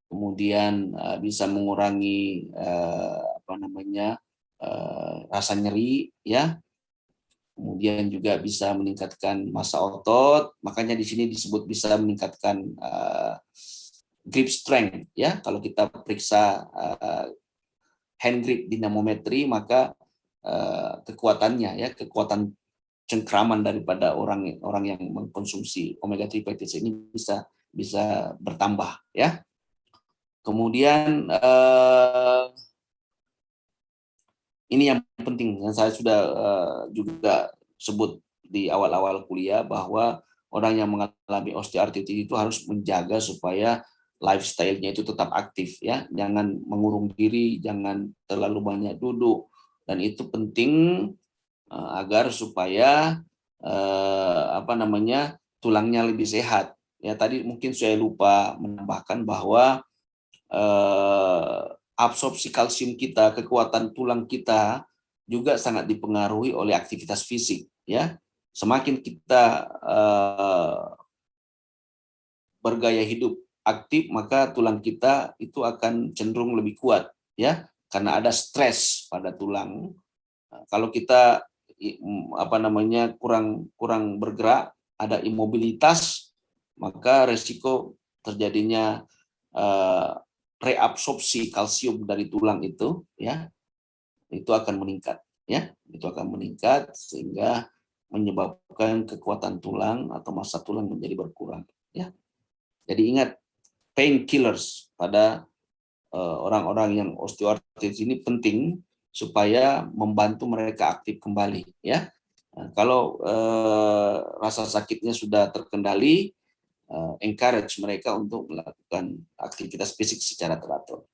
kemudian bisa mengurangi rasa nyeri, ya. Kemudian juga bisa meningkatkan massa otot, makanya di sini disebut bisa meningkatkan grip strength, ya. Kalau kita periksa hand grip dinamometri, maka kekuatannya, ya, kekuatan cengkraman daripada orang yang mengkonsumsi omega 3 fatty acid ini bisa bertambah, ya. Kemudian ini yang penting yang saya sudah juga sebut di awal-awal kuliah, bahwa orang yang mengalami osteoartritis itu harus menjaga supaya lifestyle-nya itu tetap aktif, ya. Jangan mengurung diri, jangan terlalu banyak duduk, dan itu penting agar supaya tulangnya lebih sehat. Ya, tadi mungkin saya lupa menambahkan bahwa absorpsi kalsium kita, kekuatan tulang kita juga sangat dipengaruhi oleh aktivitas fisik, ya. Semakin kita bergaya hidup aktif, maka tulang kita itu akan cenderung lebih kuat, ya, karena ada stres pada tulang. Kalau kita kurang bergerak, ada imobilitas, maka resiko terjadinya reabsorpsi kalsium dari tulang itu, ya, itu akan meningkat, ya, itu akan meningkat sehingga menyebabkan kekuatan tulang atau massa tulang menjadi berkurang, ya. Jadi ingat, painkillers pada orang-orang yang osteoartritis ini penting supaya membantu mereka aktif kembali, ya. Nah, kalau rasa sakitnya sudah terkendali, encourage mereka untuk melakukan aktivitas fisik secara teratur.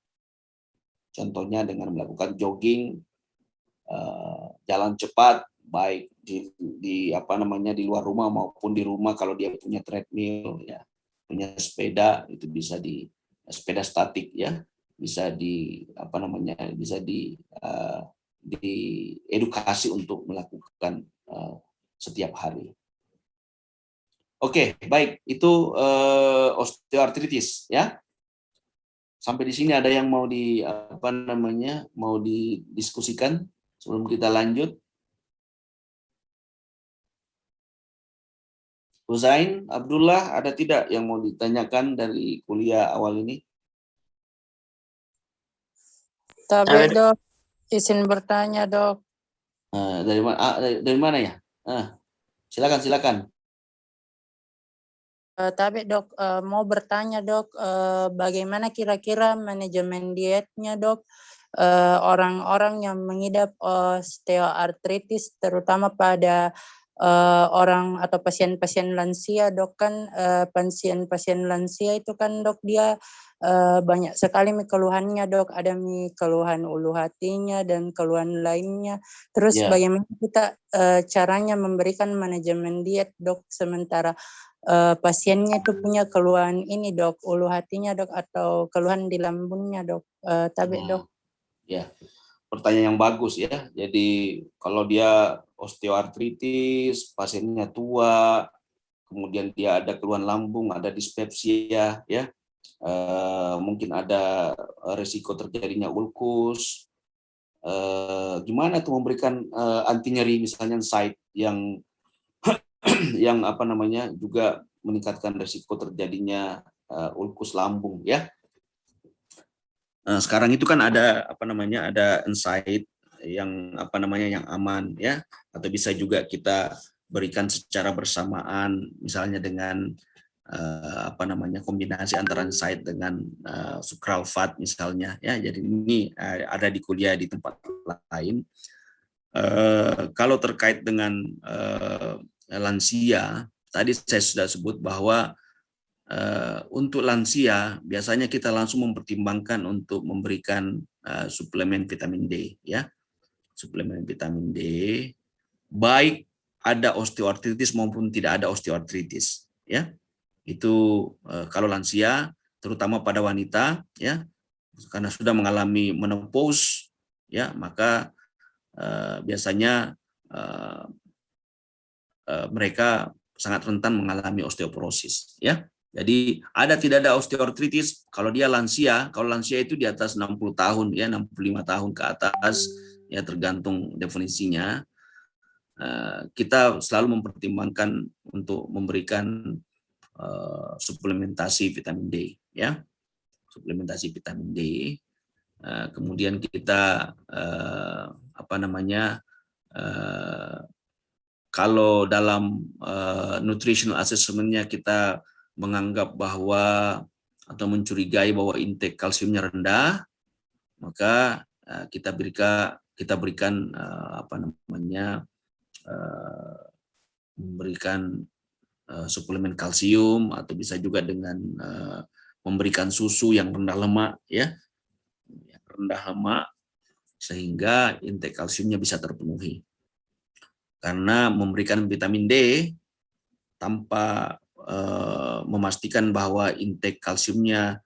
Contohnya dengan melakukan jogging, jalan cepat, baik di luar rumah maupun di rumah. Kalau dia punya treadmill, ya, punya sepeda, itu bisa di sepeda statik, ya, bisa diedukasi untuk melakukan setiap hari. Oke, baik, itu osteoartritis, ya. Sampai di sini ada yang mau didiskusikan sebelum kita lanjut? Huzain, Abdullah, ada tidak yang mau ditanyakan dari kuliah awal ini? Tapi dok, izin bertanya dok. Dari mana ya? Silakan. Tapi dok, mau bertanya dok, bagaimana kira-kira manajemen dietnya dok, orang-orang yang mengidap osteoartritis, terutama pada orang atau pasien-pasien lansia dok. Kan pasien-pasien lansia itu kan dok, dia banyak sekali keluhannya dok, ada keluhan ulu hatinya dan keluhan lainnya. Terus bagaimana kita caranya memberikan manajemen diet dok, sementara pasiennya itu punya keluhan ini dok, ulu hatinya dok, atau keluhan di lambungnya dok. Dok. Ya, pertanyaan yang bagus, ya. Jadi kalau dia osteoartritis, pasiennya tua, kemudian dia ada keluhan lambung, ada dispepsia, ya, mungkin ada risiko terjadinya ulkus. Gimana tuh memberikan anti nyeri, misalnya NSAID yang juga meningkatkan risiko terjadinya ulkus lambung, ya. Sekarang itu kan ada ada NSAID yang yang aman, ya, atau bisa juga kita berikan secara bersamaan, misalnya dengan kombinasi antara NSAID dengan sucralfate misalnya, ya. Jadi ini ada di kuliah di tempat lain. Kalau terkait dengan lansia, tadi saya sudah sebut bahwa untuk lansia biasanya kita langsung mempertimbangkan untuk memberikan suplemen vitamin D, ya. Suplemen vitamin D, baik ada osteoartritis maupun tidak ada osteoartritis, ya. Itu kalau lansia, terutama pada wanita, ya, karena sudah mengalami menopause, ya, maka biasanya mereka sangat rentan mengalami osteoporosis, ya. Jadi tidak ada osteoartritis kalau dia lansia. Kalau lansia itu di atas 60 tahun, ya, 65 tahun ke atas, ya, tergantung definisinya. Kita selalu mempertimbangkan untuk memberikan suplementasi vitamin D, ya, suplementasi vitamin D. Kemudian kita kalau dalam nutritional assessment-nya kita menganggap bahwa atau mencurigai bahwa intake kalsiumnya rendah, maka kita berikan memberikan suplemen kalsium, atau bisa juga dengan memberikan susu yang rendah lemak, ya, yang rendah lemak, sehingga intake kalsiumnya bisa terpenuhi. Karena memberikan vitamin D tanpa memastikan bahwa intake kalsiumnya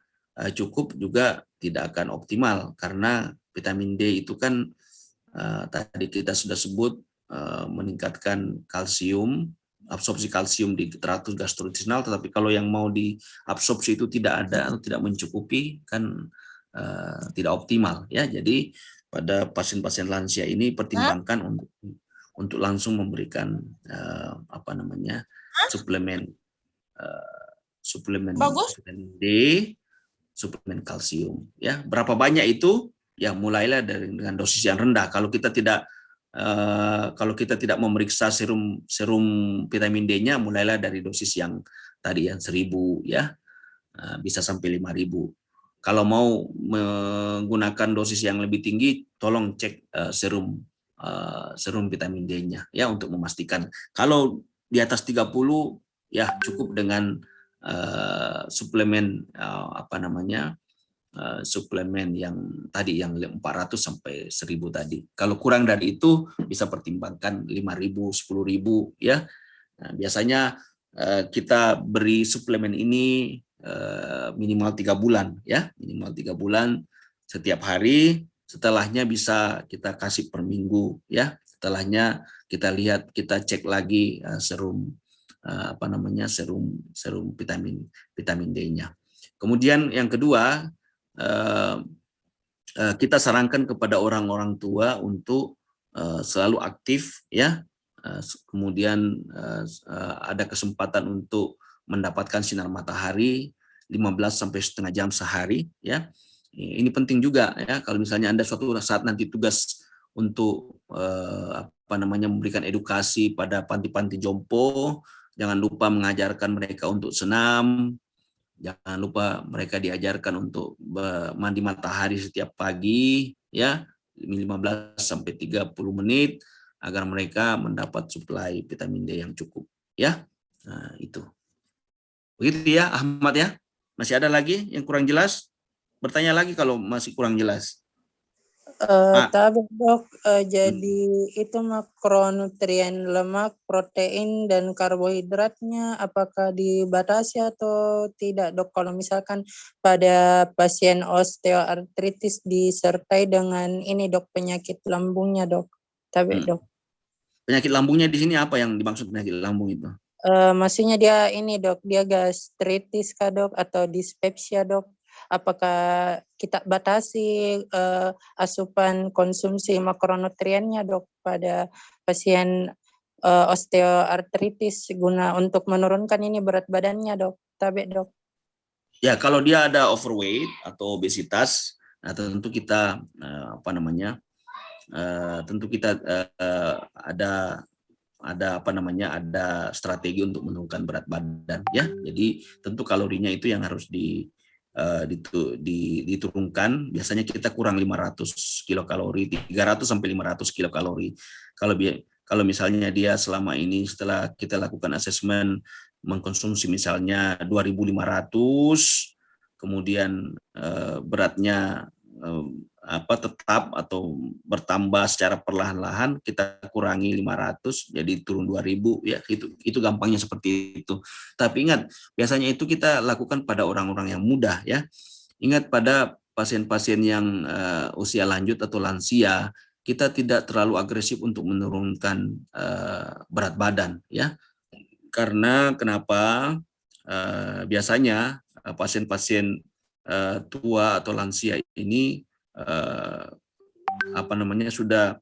cukup juga tidak akan optimal, karena vitamin D itu kan tadi kita sudah sebut meningkatkan kalsium, absorpsi kalsium di tratus gastrointestinal, tetapi kalau yang mau diabsorpsi itu tidak ada atau tidak mencukupi, kan tidak optimal, ya. Jadi pada pasien-pasien lansia ini pertimbangkan untuk langsung memberikan suplemen vitamin D, suplemen kalsium, ya. Berapa banyak itu? Ya, mulailah dengan dosis yang rendah. Kalau kita tidak memeriksa serum vitamin D-nya, mulailah dari dosis yang tadi, yang 1000, ya, bisa sampai 5000. Kalau mau menggunakan dosis yang lebih tinggi, tolong cek serum vitamin D-nya, ya, untuk memastikan. Kalau di atas 30, ya, cukup dengan suplemen suplemen yang tadi, yang 400 sampai 1000 tadi. Kalau kurang dari itu bisa pertimbangkan 5000, 10.000, ya. Nah, biasanya kita beri suplemen ini minimal 3 bulan, ya, minimal 3 bulan setiap hari. Setelahnya bisa kita kasih per minggu, ya. Setelahnya kita lihat, kita cek lagi serum vitamin D-nya. Kemudian yang kedua, kita sarankan kepada orang-orang tua untuk selalu aktif, ya. Kemudian ada kesempatan untuk mendapatkan sinar matahari 15 sampai setengah jam sehari, ya. Ini penting juga, ya. Kalau misalnya Anda suatu saat nanti tugas untuk memberikan edukasi pada panti-panti jompo, jangan lupa mengajarkan mereka untuk senam. Jangan lupa mereka diajarkan untuk mandi matahari setiap pagi, ya, 15 sampai 30 menit, agar mereka mendapat suplai vitamin D yang cukup, ya. Nah, itu. Begitu, ya, Ahmad, ya. Masih ada lagi yang kurang jelas? Bertanya lagi kalau masih kurang jelas. Tapi dok, jadi itu makronutrien lemak, protein, dan karbohidratnya apakah dibatasi atau tidak, dok? Kalau misalkan pada pasien osteoartritis disertai dengan ini, dok, penyakit lambungnya, dok. Tapi dok. Penyakit lambungnya di sini apa yang dimaksud penyakit lambung itu? Maksudnya dia ini, dok, dia gastritis kah, dok, atau dispepsia, dok? Apakah kita batasi asupan konsumsi makronutriennya, dok, pada pasien osteoartritis guna untuk menurunkan ini berat badannya, dok? Tapi, dok. Ya, kalau dia ada overweight atau obesitas, nah tentu kita ada strategi untuk menurunkan berat badan, ya. Jadi tentu kalorinya itu yang harus diturunkan. Biasanya kita kurang 500 kilokalori, 300 sampai 500 kilokalori. Kalau misalnya dia selama ini setelah kita lakukan asesmen mengkonsumsi misalnya 2.500, kemudian beratnya tetap atau bertambah secara perlahan-lahan, kita kurangi 500 jadi turun 2.000, ya. Itu gampangnya seperti itu. Tapi ingat, biasanya itu kita lakukan pada orang-orang yang muda, ya. Ingat, pada pasien-pasien yang usia lanjut atau lansia, kita tidak terlalu agresif untuk menurunkan berat badan, ya. Karena kenapa? Biasanya pasien-pasien tua atau lansia ini sudah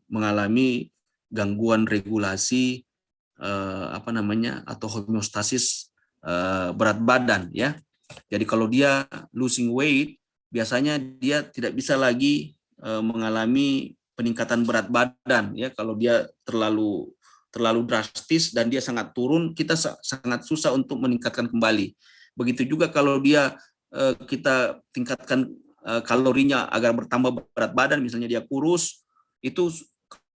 mengalami gangguan regulasi atau homeostasis berat badan, ya. Jadi kalau dia losing weight, biasanya dia tidak bisa lagi mengalami peningkatan berat badan, ya. Kalau dia terlalu drastis dan dia sangat turun, kita sangat susah untuk meningkatkan kembali. Begitu juga kalau dia kita tingkatkan kalorinya agar bertambah berat badan, misalnya dia kurus, itu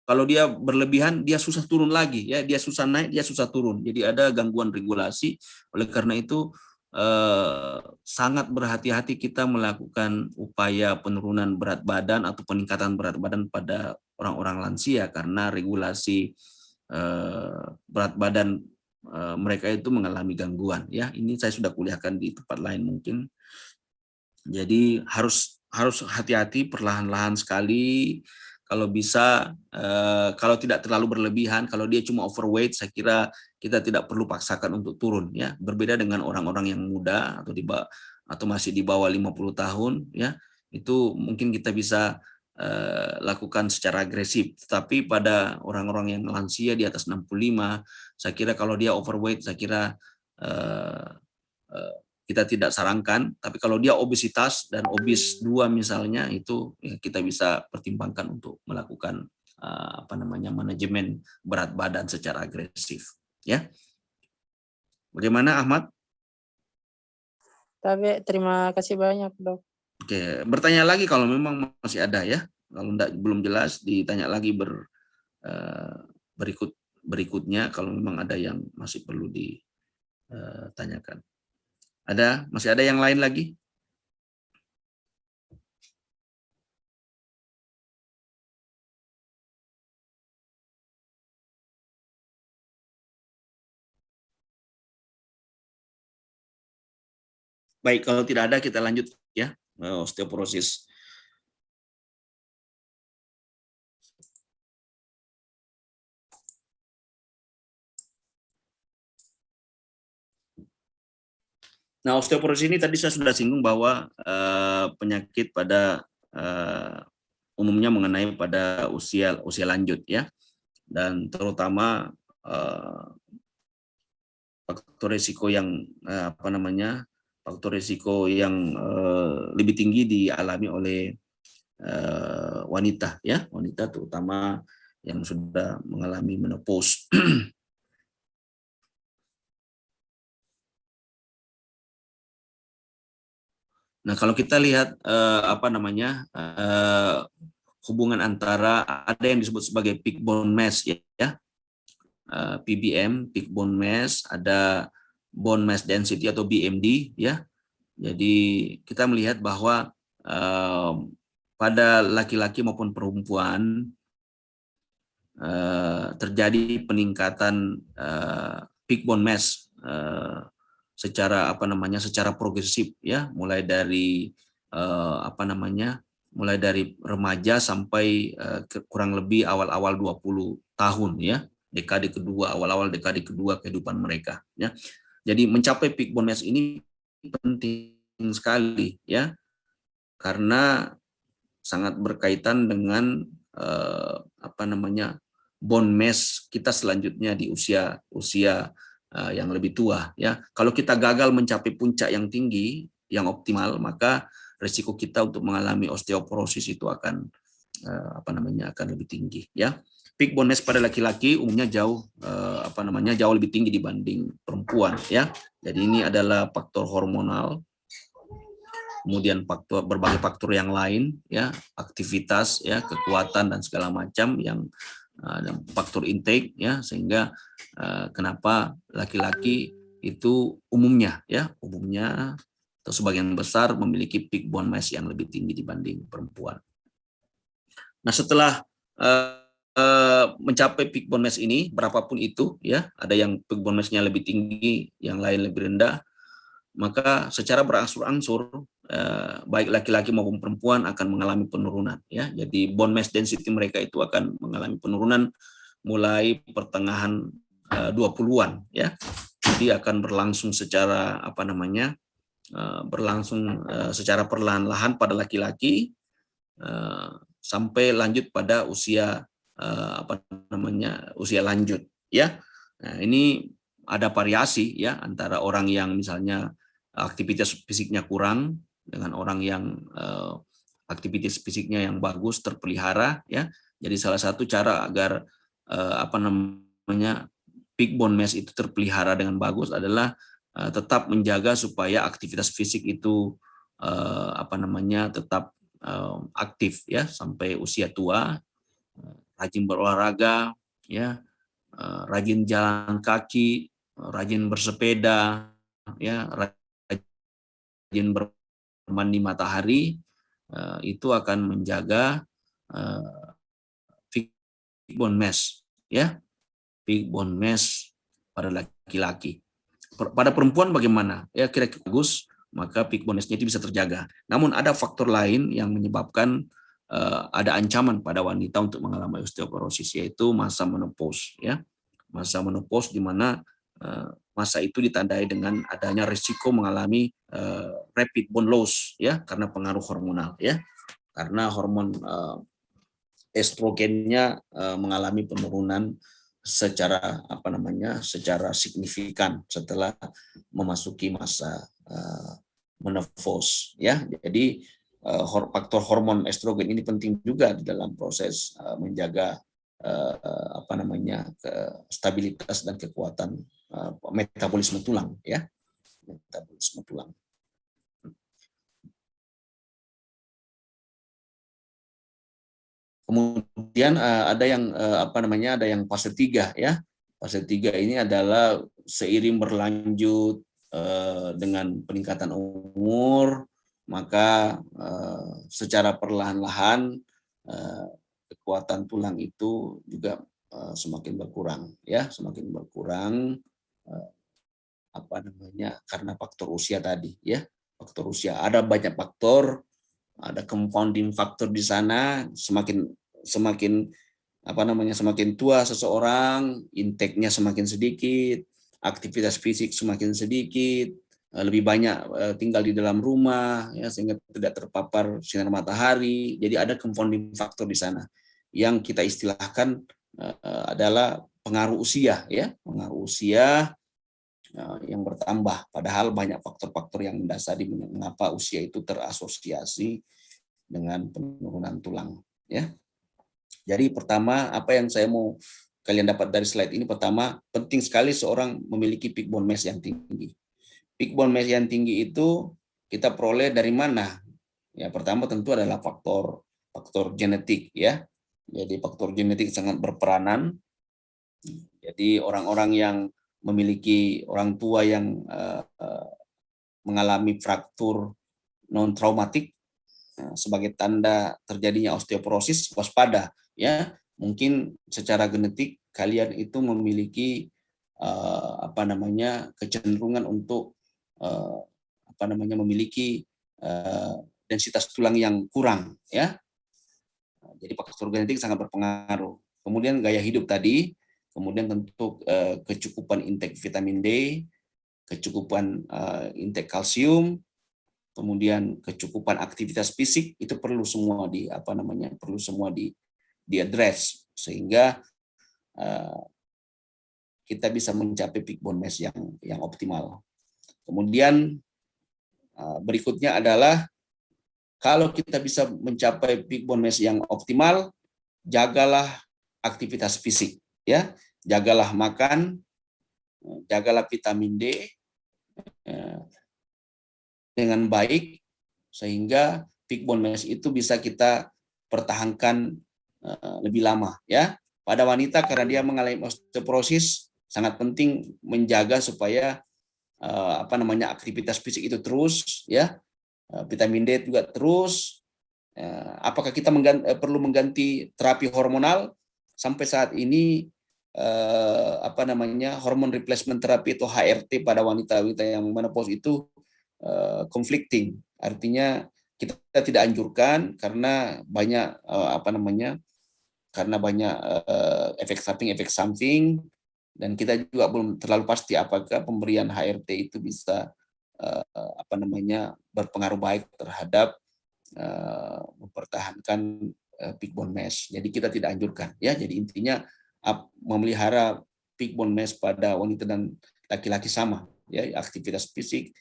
kalau dia berlebihan dia susah turun lagi, ya. Dia susah naik, dia susah turun. Jadi ada gangguan regulasi. Oleh karena itu sangat berhati-hati kita melakukan upaya penurunan berat badan atau peningkatan berat badan pada orang-orang lansia, karena regulasi berat badan mereka itu mengalami gangguan, ya. Ini saya sudah kuliahkan di tempat lain mungkin. Jadi harus hati-hati, perlahan-lahan sekali. Kalau bisa, kalau tidak terlalu berlebihan, kalau dia cuma overweight, saya kira kita tidak perlu paksakan untuk turun, ya. Berbeda dengan orang-orang yang muda atau masih di bawah 50 tahun, ya. Itu mungkin kita bisa lakukan secara agresif. Tapi pada orang-orang yang lansia di atas 65, saya kira kalau dia overweight, saya kira kita tidak sarankan. Tapi kalau dia obesitas dan obes 2 misalnya, itu ya kita bisa pertimbangkan untuk melakukan manajemen berat badan secara agresif, ya. Bagaimana Ahmad? Tapi terima kasih banyak, Dok. Oke, bertanya lagi kalau memang masih ada, ya. Kalau belum jelas ditanya lagi berikutnya kalau memang ada yang masih perlu ditanyakan. Masih ada yang lain lagi? Baik, kalau tidak ada kita lanjut, ya. Osteoporosis. Nah, osteoporosis ini tadi saya sudah singgung bahwa penyakit pada umumnya mengenai pada usia lanjut, ya. Dan terutama faktor risiko yang lebih tinggi dialami oleh wanita, ya. Wanita terutama yang sudah mengalami menopause. Nah, kalau kita lihat hubungan antara, ada yang disebut sebagai peak bone mass, ya, PBM, peak bone mass, ada bone mass density atau BMD, ya. Jadi kita melihat bahwa pada laki-laki maupun perempuan terjadi peningkatan peak bone mass secara progresif, ya, mulai dari remaja sampai kurang lebih awal-awal 20 tahun, ya, awal-awal dekade kedua kehidupan mereka, ya. Jadi mencapai peak bone mass ini penting sekali, ya, karena sangat berkaitan dengan bone mass kita selanjutnya di usia yang lebih tua, ya. Kalau kita gagal mencapai puncak yang tinggi, yang optimal, maka risiko kita untuk mengalami osteoporosis itu akan lebih tinggi, ya. Peak bone mass pada laki-laki umumnya jauh lebih tinggi dibanding perempuan, ya. Jadi ini adalah faktor hormonal, kemudian berbagai faktor yang lain, ya, aktivitas, ya, kekuatan dan segala macam yang faktor intake, ya, sehingga kenapa laki-laki itu umumnya atau sebagian besar memiliki peak bone mass yang lebih tinggi dibanding perempuan. Nah, setelah mencapai peak bone mass ini, berapapun itu, ya, ada yang peak bone mass-nya lebih tinggi, yang lain lebih rendah. maka secara berangsur-angsur baik laki-laki maupun perempuan akan mengalami penurunan, ya. Jadi bone mass density mereka itu akan mengalami penurunan mulai pertengahan 20-an, ya. Jadi akan berlangsung secara secara perlahan-lahan pada laki-laki sampai lanjut pada usia usia lanjut, ya. Nah, ini ada variasi, ya, antara orang yang misalnya aktivitas fisiknya kurang dengan orang yang aktivitas fisiknya yang bagus, terpelihara, ya. Jadi salah satu cara agar peak bone mass itu terpelihara dengan bagus adalah tetap menjaga supaya aktivitas fisik itu tetap aktif, ya, sampai usia tua, rajin berolahraga, ya, rajin jalan kaki, rajin bersepeda, ya, rajin bermandi matahari, itu akan menjaga peak bone mass, ya, peak bone mass pada laki-laki. Pada perempuan bagaimana? Ya, kira-kira bagus, maka peak bone mass-nya itu bisa terjaga. Namun ada faktor lain yang menyebabkan ada ancaman pada wanita untuk mengalami osteoporosis, yaitu masa menopause, ya. Masa menopause di mana masa itu ditandai dengan adanya risiko mengalami rapid bone loss, ya, karena pengaruh hormonal, ya. Karena hormon estrogennya mengalami penurunan secara signifikan setelah memasuki masa menopause, ya. Jadi faktor hormon estrogen ini penting juga di dalam proses menjaga stabilitas dan kekuatan metabolisme tulang, ya, metabolisme tulang. Kemudian ada yang fase 3, ya. Fase 3 ini adalah seiring berlanjut dengan peningkatan umur, maka secara perlahan-lahan kekuatan tulang itu juga semakin berkurang, ya, semakin berkurang karena faktor usia tadi, ya. Faktor usia, ada banyak faktor, ada compounding faktor di sana. Semakin tua seseorang, intake-nya semakin sedikit, aktivitas fisik semakin sedikit, lebih banyak tinggal di dalam rumah, ya, sehingga tidak terpapar sinar matahari. Jadi ada compounding faktor di sana yang kita istilahkan adalah pengaruh usia, ya, pengaruh usia yang bertambah. Padahal banyak faktor-faktor yang mendasari mengapa usia itu terasosiasi dengan penurunan tulang, ya. Jadi pertama, apa yang saya mau kalian dapat dari slide ini, pertama, penting sekali seorang memiliki peak bone mass yang tinggi. Peak bone mass yang tinggi itu kita peroleh dari mana? Ya, pertama tentu adalah faktor genetik, ya. Jadi faktor genetik sangat berperanan. Jadi orang-orang yang memiliki orang tua yang mengalami fraktur non traumatik sebagai tanda terjadinya osteoporosis, waspada, ya. Mungkin secara genetik kalian itu memiliki kecenderungan untuk memiliki densitas tulang yang kurang, ya. Jadi faktor genetik sangat berpengaruh. Kemudian gaya hidup tadi, kemudian tentu kecukupan intake vitamin D, kecukupan intake kalsium, kemudian kecukupan aktivitas fisik, itu perlu semua diadres sehingga kita bisa mencapai peak bone mass yang optimal. Kemudian berikutnya adalah kalau kita bisa mencapai peak bone mass yang optimal, jagalah aktivitas fisik, ya. Jagalah makan, jagalah vitamin D dengan baik sehingga peak bone mass itu bisa kita pertahankan lebih lama, ya. Pada wanita karena dia mengalami osteoporosis, sangat penting menjaga supaya aktivitas fisik itu terus, ya. Vitamin D juga terus. Apakah kita perlu mengganti terapi hormonal? Sampai saat ini hormon replacement therapy atau HRT pada wanita-wanita yang menopause itu conflicting. Artinya kita tidak anjurkan karena banyak efek samping, dan kita juga belum terlalu pasti apakah pemberian HRT itu bisa berpengaruh baik terhadap mempertahankan peak bone mass. Jadi kita tidak anjurkan, ya. Jadi intinya memelihara peak bone mass pada wanita dan laki-laki sama, ya. Aktivitas fisik,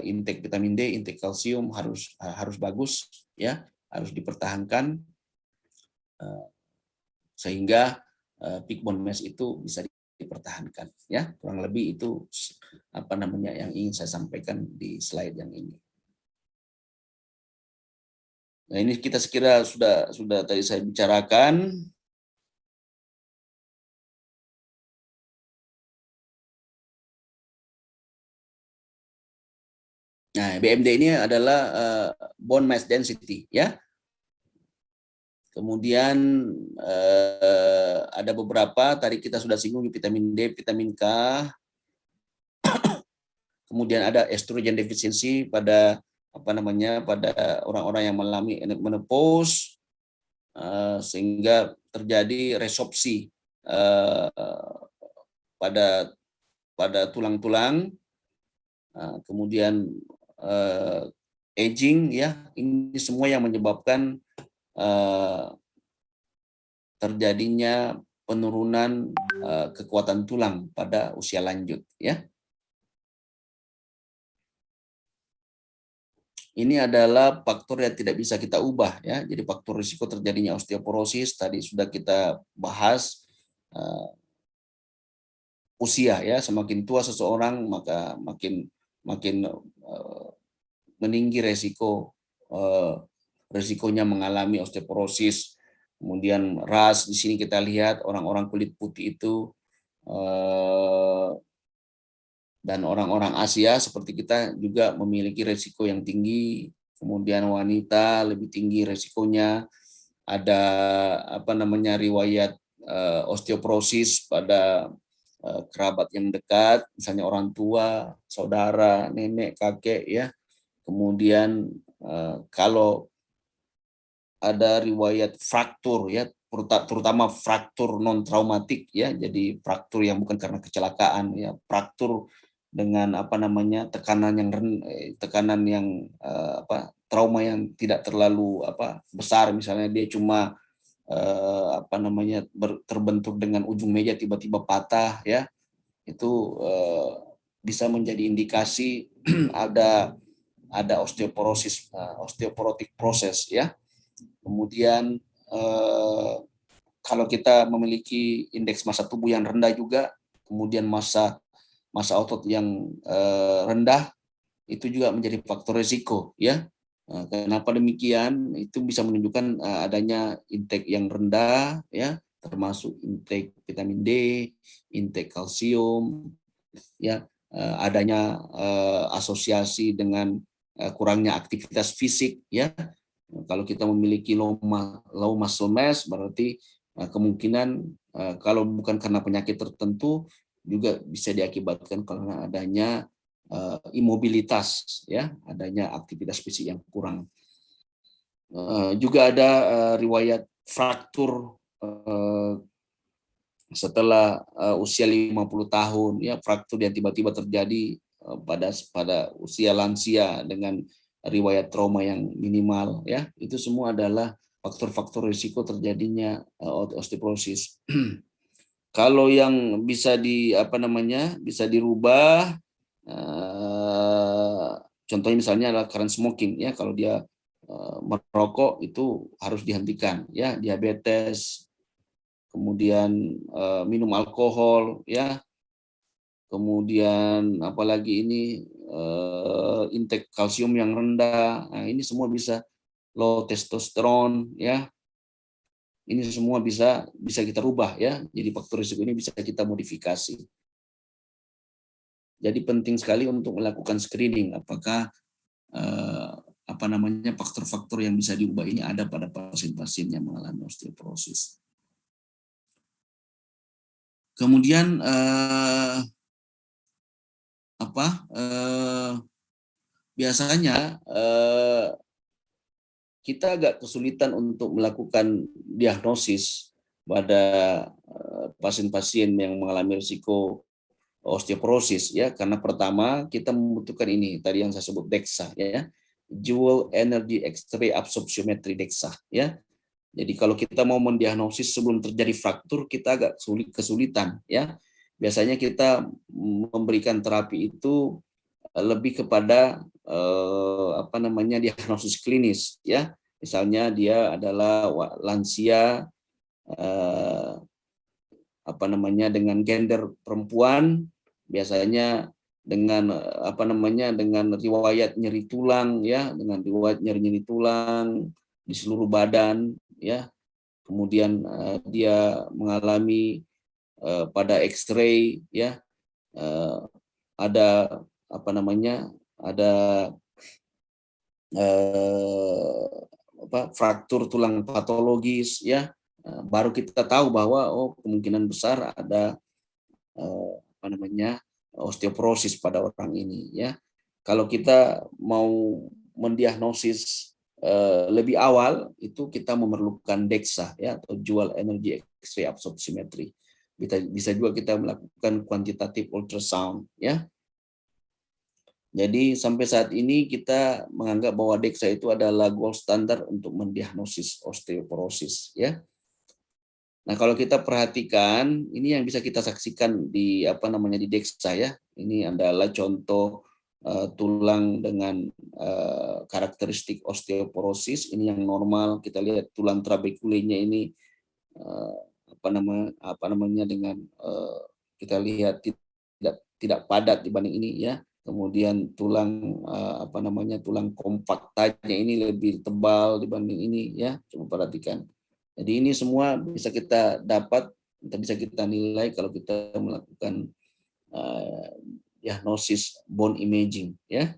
intake vitamin D, intake kalsium harus bagus, ya, harus dipertahankan sehingga peak bone mass itu bisa dipertahankan, ya. Kurang lebih itu yang ingin saya sampaikan di slide yang ini. Nah, ini kita sekira sudah tadi saya bicarakan. Nah, BMD ini adalah bone mass density, ya. Kemudian ada beberapa tadi kita sudah singgung di vitamin D, vitamin K. Kemudian ada estrogen deficiency pada pada orang-orang yang mengalami menopause, sehingga terjadi resorpsi pada tulang-tulang. Kemudian aging, ya, ini semua yang menyebabkan terjadinya penurunan kekuatan tulang pada usia lanjut, ya. Ini adalah faktor yang tidak bisa kita ubah, ya. Jadi faktor risiko terjadinya osteoporosis tadi sudah kita bahas. Usia, ya, semakin tua seseorang maka makin meninggi resikonya mengalami osteoporosis. Kemudian ras, di sini kita lihat orang-orang kulit putih itu dan orang-orang Asia seperti kita juga memiliki resiko yang tinggi. Kemudian wanita lebih tinggi resikonya. Ada riwayat osteoporosis pada kerabat yang dekat, misalnya orang tua, saudara, nenek, kakek, ya. Kemudian kalau ada riwayat fraktur, ya, terutama fraktur non traumatik, ya, jadi fraktur yang bukan karena kecelakaan, ya, fraktur dengan tekanan yang trauma yang tidak terlalu besar, misalnya dia cuma terbentur dengan ujung meja tiba-tiba patah, ya, itu bisa menjadi indikasi ada osteoporosis, osteoporotic process, ya. Kemudian kalau kita memiliki indeks massa tubuh yang rendah juga, kemudian massa otot yang rendah, itu juga menjadi faktor risiko, ya. Kenapa demikian? Itu bisa menunjukkan adanya intake yang rendah, ya, termasuk intake vitamin D, intake kalsium, ya, adanya asosiasi dengan kurangnya aktivitas fisik, ya. Kalau kita memiliki low muscle mass, berarti kemungkinan kalau bukan karena penyakit tertentu juga bisa diakibatkan karena adanya imobilitas, ya, adanya aktivitas fisik yang kurang. Juga ada riwayat fraktur setelah usia 50 tahun, ya, fraktur yang tiba-tiba terjadi pada usia lansia dengan riwayat trauma yang minimal, ya. Itu semua adalah faktor-faktor risiko terjadinya osteoporosis. Kalau yang bisa dirubah, contohnya misalnya adalah current smoking, ya, kalau dia merokok itu harus dihentikan, ya, diabetes, kemudian minum alkohol, ya, kemudian apalagi ini intake kalsium yang rendah. Nah, ini semua bisa low testosteron, ya. Ini semua bisa kita rubah, ya. Jadi faktor risiko ini bisa kita modifikasi. Jadi penting sekali untuk melakukan screening apakah faktor-faktor yang bisa diubah ini ada pada pasien-pasien yang mengalami osteoporosis. Kemudian biasanya kita agak kesulitan untuk melakukan diagnosis pada pasien-pasien yang mengalami risiko osteoporosis ya, karena pertama kita membutuhkan ini tadi yang saya sebut DEXA ya, Dual Energy X-ray Absorptiometry DEXA ya. Jadi kalau kita mau mendiagnosis sebelum terjadi fraktur, kita agak kesulitan ya. Biasanya kita memberikan terapi itu lebih kepada diagnosis klinis ya. Misalnya dia adalah lansia dengan gender perempuan, biasanya dengan dengan riwayat nyeri tulang ya, dengan riwayat nyeri tulang di seluruh badan ya. Kemudian dia mengalami pada X-ray ya, ada fraktur tulang patologis ya, baru kita tahu bahwa kemungkinan besar ada osteoporosis pada orang ini ya. Kalau kita mau mendiagnosis lebih awal, itu kita memerlukan DEXA ya, atau Dual Energy X-ray Absorptiometry. Bisa juga kita melakukan quantitative ultrasound ya. Jadi sampai saat ini kita menganggap bahwa DEXA itu adalah gold standard untuk mendiagnosis osteoporosis ya. Nah, kalau kita perhatikan, ini yang bisa kita saksikan di di DEXA ya. Ini adalah contoh tulang dengan karakteristik osteoporosis. Ini yang normal. Kita lihat tulang trabekulenya ini dengan kita lihat tidak padat dibanding ini ya. Kemudian tulang tulang kompaktanya ini lebih tebal dibanding ini ya. Coba perhatikan. Jadi ini semua bisa kita dapat, bisa kita nilai kalau kita melakukan diagnosis bone imaging ya.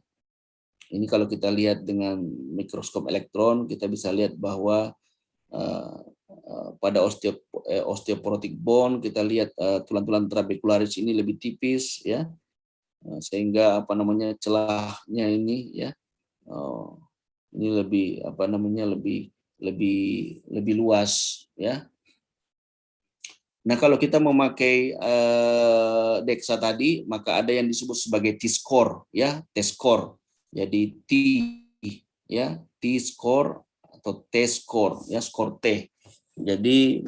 Ini kalau kita lihat dengan mikroskop elektron, kita bisa lihat bahwa pada osteoporotic bone kita lihat tulang-tulang trabekularis ini lebih tipis ya, sehingga celahnya ini ya ini lebih lebih luas ya. Nah, kalau kita memakai DEXA tadi, maka ada yang disebut sebagai T-score ya, T-score. Jadi T ya, T-score atau T-score ya, skor T. Jadi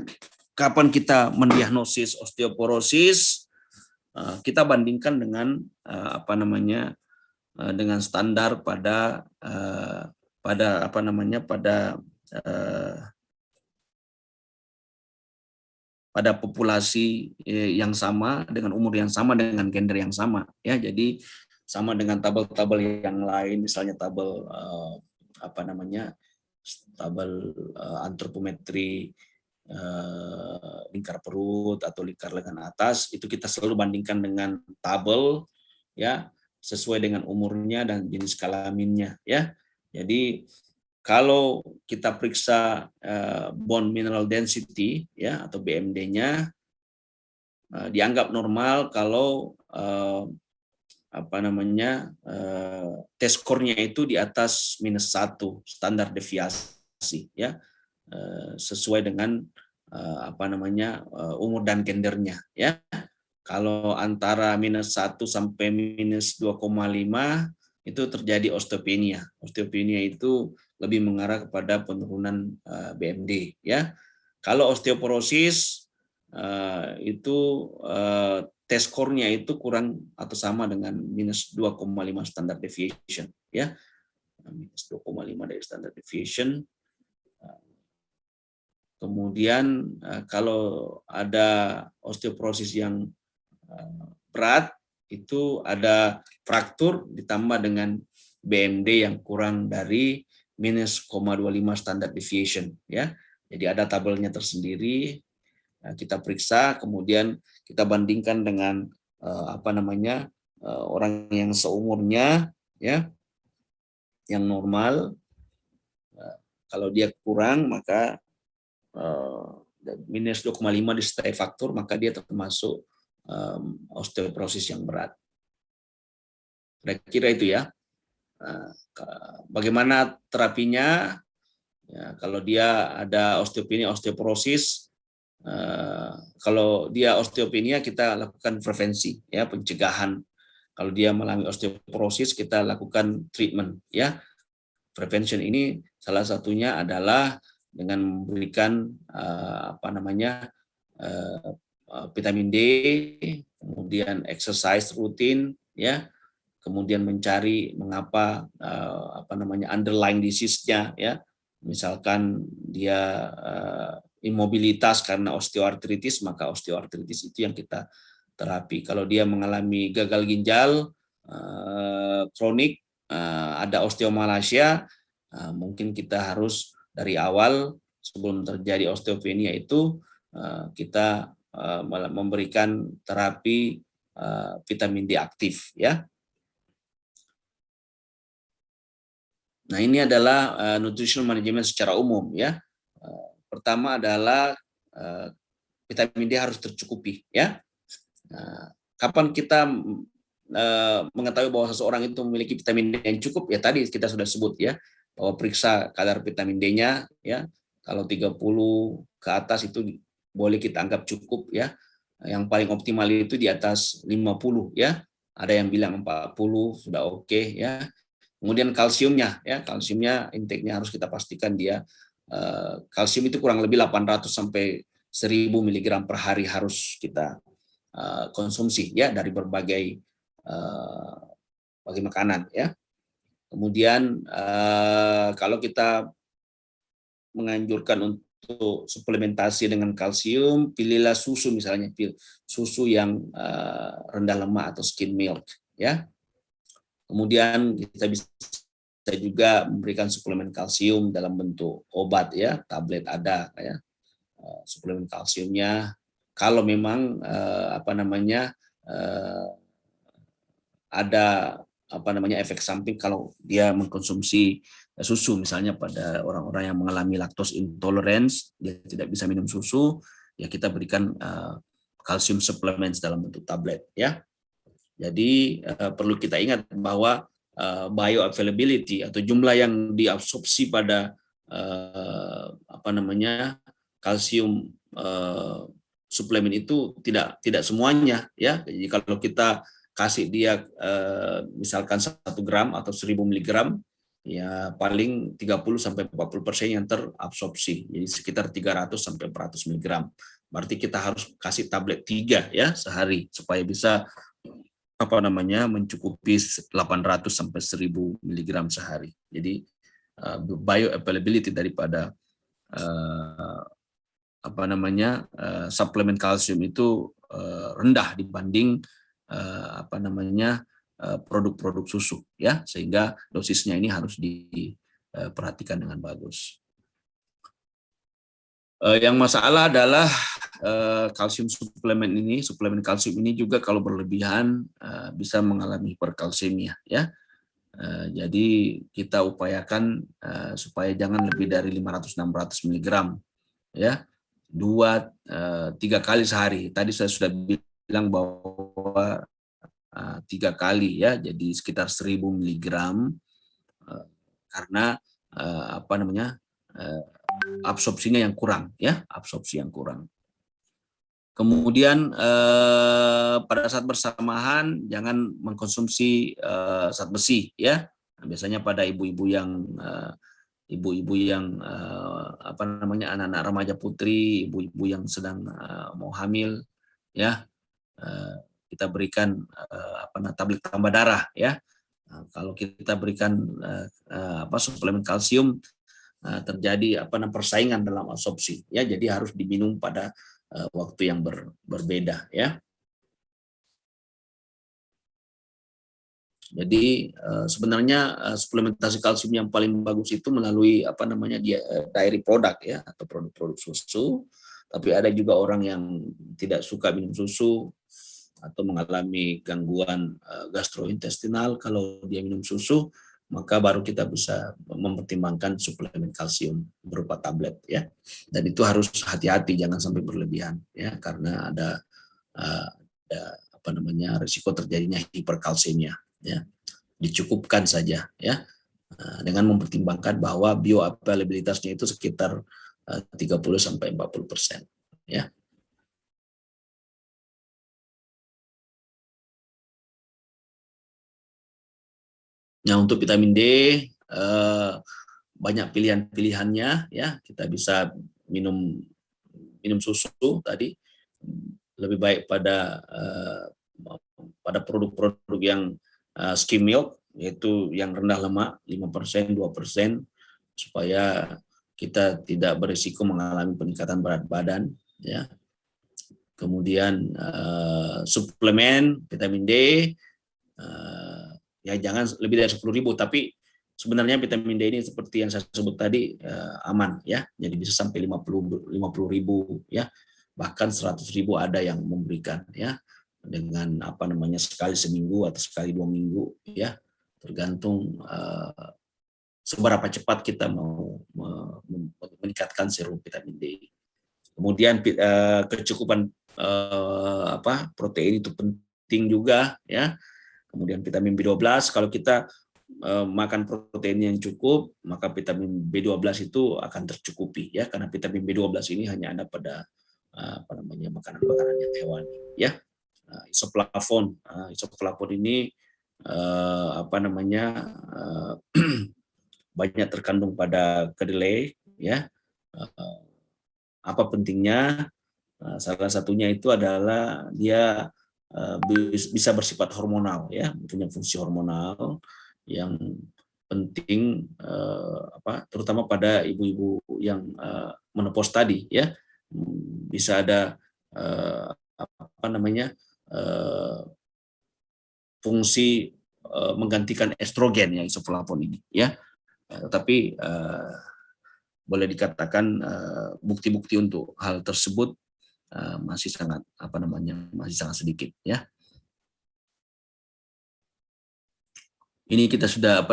kapan kita mendiagnosis osteoporosis, kita bandingkan dengan dengan standar pada pada populasi yang sama, dengan umur yang sama, dengan gender yang sama ya. Jadi sama dengan tabel-tabel yang lain, misalnya tabel tabel antropometri lingkar perut atau lingkar lengan atas, itu kita selalu bandingkan dengan tabel ya, sesuai dengan umurnya dan jenis kelaminnya ya. Jadi kalau kita periksa bone mineral density ya, atau BMD-nya dianggap normal kalau test score-nya itu di atas -1 standar deviasi ya, sesuai dengan umur dan gendernya ya. Kalau antara -1 sampai -2,5 itu terjadi osteopenia. Osteopenia itu lebih mengarah kepada penurunan BMD ya. Kalau osteoporosis itu test score-nya itu kurang atau sama dengan -2,5 standard deviation ya. -2,5 dari standard deviation. Kemudian kalau ada osteoporosis yang berat, itu ada fraktur ditambah dengan BMD yang kurang dari -0,25 standard deviation ya. Jadi ada tabelnya tersendiri, kita periksa, kemudian kita bandingkan dengan orang yang seumurnya ya, yang normal. Kalau dia kurang, maka -2,5 disertai faktor, maka dia termasuk osteoporosis yang berat. Kira-kira itu ya. Bagaimana terapinya? Ya, kalau dia ada osteopenia, osteoporosis, kalau dia osteopenia kita lakukan prevensi, ya, pencegahan. Kalau dia mengalami osteoporosis kita lakukan treatment, ya. Prevention ini salah satunya adalah dengan memberikan vitamin D, kemudian exercise rutin, ya, kemudian mencari mengapa underlying disease-nya, ya. Misalkan dia imobilitas karena osteoartritis, maka osteoartritis itu yang kita terapi. Kalau dia mengalami gagal ginjal kronik, ada osteomalacia, mungkin kita harus dari awal sebelum terjadi osteopenia itu kita memberikan terapi vitamin D aktif, ya. Nah, ini adalah nutritional management secara umum, ya. Pertama adalah vitamin D harus tercukupi, ya. Kapan kita mengetahui bahwa seseorang itu memiliki vitamin D yang cukup? Ya tadi kita sudah sebut, ya, bahwa periksa kadar vitamin D-nya, ya. Kalau 30 ke atas itu boleh kita anggap cukup, ya. Yang paling optimal itu di atas 50, ya. Ada yang bilang 40 sudah oke, ya. Kemudian kalsiumnya, ya, kalsiumnya intake-nya harus kita pastikan dia kalsium itu kurang lebih 800 sampai 1000 mg per hari harus kita konsumsi, ya, dari berbagai makanan, ya. Kemudian kalau kita menganjurkan untuk suplementasi dengan kalsium, pilihlah susu misalnya, susu yang rendah lemak atau skim milk, ya. Kemudian kita bisa juga memberikan suplemen kalsium dalam bentuk obat, ya, tablet ada, ya, suplemen kalsiumnya. Kalau memang ada efek samping kalau dia mengkonsumsi susu, misalnya pada orang-orang yang mengalami lactose intolerance, dia tidak bisa minum susu, ya kita berikan kalsium supplements dalam bentuk tablet, ya. Jadi perlu kita ingat bahwa bioavailability atau jumlah yang diabsorpsi pada kalsium suplemen itu tidak semuanya, ya. Jadi kalau kita kasih dia misalkan 1 gram atau 1000 mg, ya paling 30-40% yang terabsorpsi. Jadi sekitar 300 sampai 400 mg. Berarti kita harus kasih tablet 3, ya, sehari supaya bisa mencukupi 800 sampai 1000 mg sehari. Jadi bioavailability daripada suplemen kalsium itu rendah dibanding produk-produk susu, ya, sehingga dosisnya ini harus diperhatikan dengan bagus. Yang masalah adalah suplemen kalsium ini juga kalau berlebihan bisa mengalami hiperkalsemia, ya. Jadi kita upayakan supaya jangan lebih dari 500-600 mg, ya, 2-3 kali sehari. Tadi saya sudah bilang bahwa 3 kali, ya, jadi sekitar 1000 mg karena absorpsinya yang kurang, ya, absorpsi yang kurang. Kemudian pada saat bersamaan jangan mengkonsumsi zat besi, ya. Biasanya pada ibu-ibu yang anak-anak remaja putri, ibu-ibu yang sedang mau hamil, ya, kita berikan tablet tambah darah, ya. Kalau kita berikan suplemen kalsium, terjadi persaingan dalam absorpsi, ya, jadi harus diminum pada waktu yang berbeda, ya. Jadi sebenarnya suplementasi kalsium yang paling bagus itu melalui dairy product, ya, atau produk-produk susu. Tapi ada juga orang yang tidak suka minum susu atau mengalami gangguan gastrointestinal. Kalau dia minum susu, maka baru kita bisa mempertimbangkan suplemen kalsium berupa tablet, ya. Dan itu harus hati-hati, jangan sampai berlebihan, ya, karena ada risiko terjadinya hiperkalsemia, ya. dicukupkan saja ya, dengan mempertimbangkan bahwa bioavailabilitasnya itu sekitar 30-40% ya. Nah, untuk vitamin D banyak pilihan-pilihannya ya. Kita bisa minum susu tadi, lebih baik pada produk-produk yang skim milk, yaitu yang rendah lemak 5%, 2%, supaya kita tidak berisiko mengalami peningkatan berat badan ya. Kemudian suplemen vitamin D ya jangan lebih dari 10.000, tapi sebenarnya vitamin D ini seperti yang saya sebut tadi aman ya, jadi bisa sampai 50.000 ya, bahkan 100.000 ada yang memberikan ya, dengan sekali seminggu atau sekali 2 minggu ya, tergantung seberapa cepat kita mau meningkatkan serum vitamin D. Kemudian kecukupan protein itu penting juga ya. Kemudian vitamin B12, kalau kita makan protein yang cukup, maka vitamin B12 itu akan tercukupi ya, karena vitamin B12 ini hanya ada pada makanan-makanan yang hewani ya. Isoflavon, isoflavon ini banyak terkandung pada kedelai ya. Apa pentingnya? Salah satunya itu adalah dia bisa bersifat hormonal ya, punya fungsi hormonal yang penting terutama pada ibu-ibu yang menopause tadi ya, bisa ada fungsi menggantikan estrogen yang isoflavon ini ya. Tapi boleh dikatakan bukti-bukti untuk hal tersebut masih sangat sedikit ya. Ini kita sudah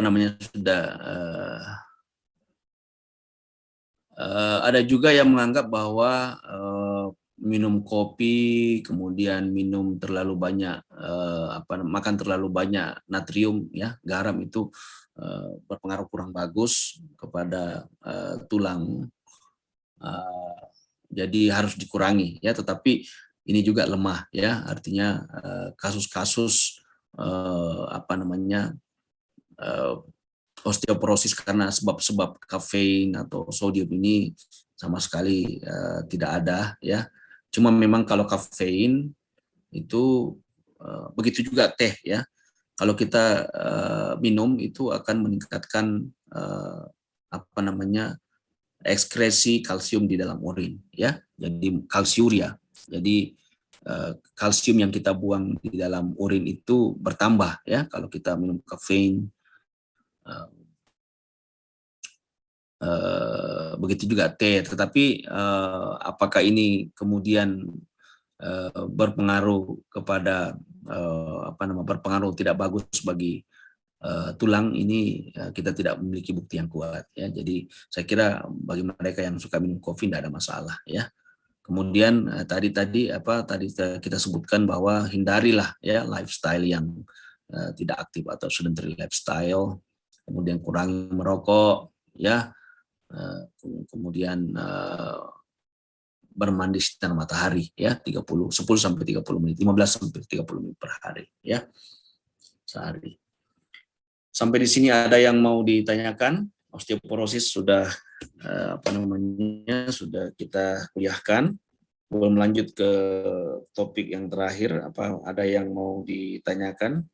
ada juga yang menganggap bahwa minum kopi, kemudian minum terlalu banyak makan terlalu banyak natrium ya, garam itu berpengaruh kurang bagus kepada tulang. Jadi harus dikurangi ya, tetapi ini juga lemah ya, artinya kasus-kasus osteoporosis karena sebab-sebab kafein atau sodium ini sama sekali tidak ada ya. Cuma memang kalau kafein itu begitu juga teh ya. Kalau kita minum itu akan meningkatkan ekskresi kalsium di dalam urin ya. Jadi kalsiuria. Jadi kalsium yang kita buang di dalam urin itu bertambah ya kalau kita minum kafein. Begitu juga teh, tetapi apakah ini kemudian berpengaruh kepada berpengaruh tidak bagus bagi tulang, ini kita tidak memiliki bukti yang kuat ya. Jadi saya kira bagi mereka yang suka minum kopi tidak ada masalah ya. Kemudian tadi kita sebutkan bahwa hindarilah ya lifestyle yang tidak aktif atau sedentary lifestyle, kemudian kurangi merokok ya. Kemudian bermandi sinar matahari ya 10 sampai 30 menit, 15 sampai 30 menit per hari ya sehari. Sampai di sini ada yang mau ditanyakan? Osteoporosis sudah sudah kita kuliahkan. Belum lanjut ke topik yang terakhir, apa ada yang mau ditanyakan?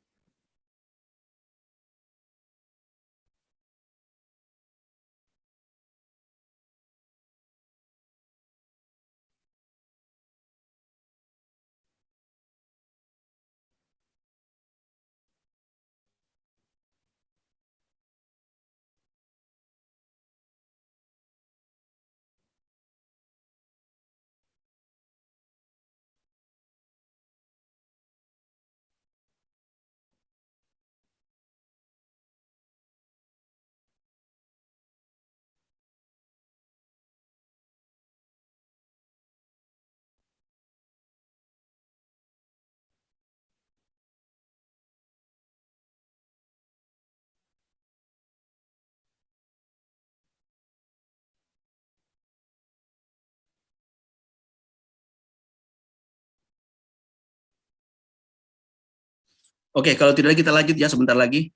Oke, kalau tidak kita lanjut ya sebentar lagi.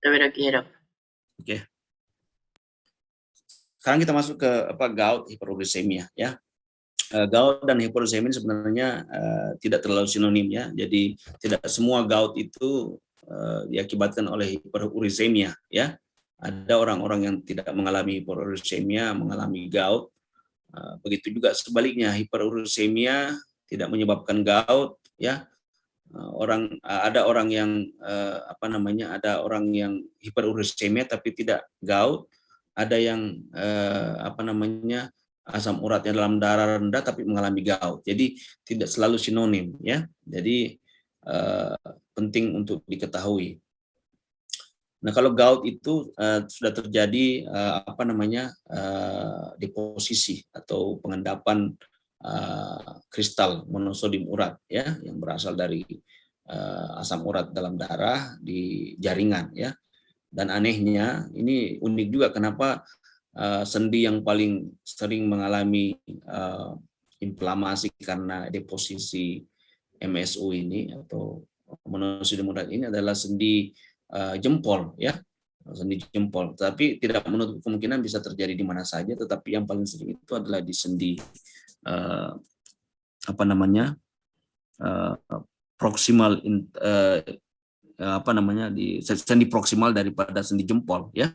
Tapi dok, iya dok. Oke. Sekarang kita masuk ke gout, hiperuricemia ya. Gout dan hiperuricemia sebenarnya tidak terlalu sinonim ya. Jadi tidak semua gout itu diakibatkan oleh hiperuricemia ya. Ada orang-orang yang tidak mengalami hiperuricemia mengalami gout. Begitu juga sebaliknya, hiperuricemia tidak menyebabkan gout ya. Ada orang yang ada orang yang hiperuricemia tapi tidak gout, ada yang asam uratnya dalam darah rendah tapi mengalami gout. Jadi tidak selalu sinonim ya. Jadi penting untuk diketahui. Nah, kalau gout itu sudah terjadi deposisi atau pengendapan kristal monosodium urat ya yang berasal dari asam urat dalam darah di jaringan ya. Dan anehnya ini unik juga kenapa sendi yang paling sering mengalami inflamasi karena deposisi MSU ini atau monosodium urat ini adalah sendi jempol ya, sendi jempol. Tapi tidak menutup kemungkinan bisa terjadi di mana saja, tetapi yang paling sering itu adalah di sendi proksimal di sendi proksimal daripada sendi jempol ya.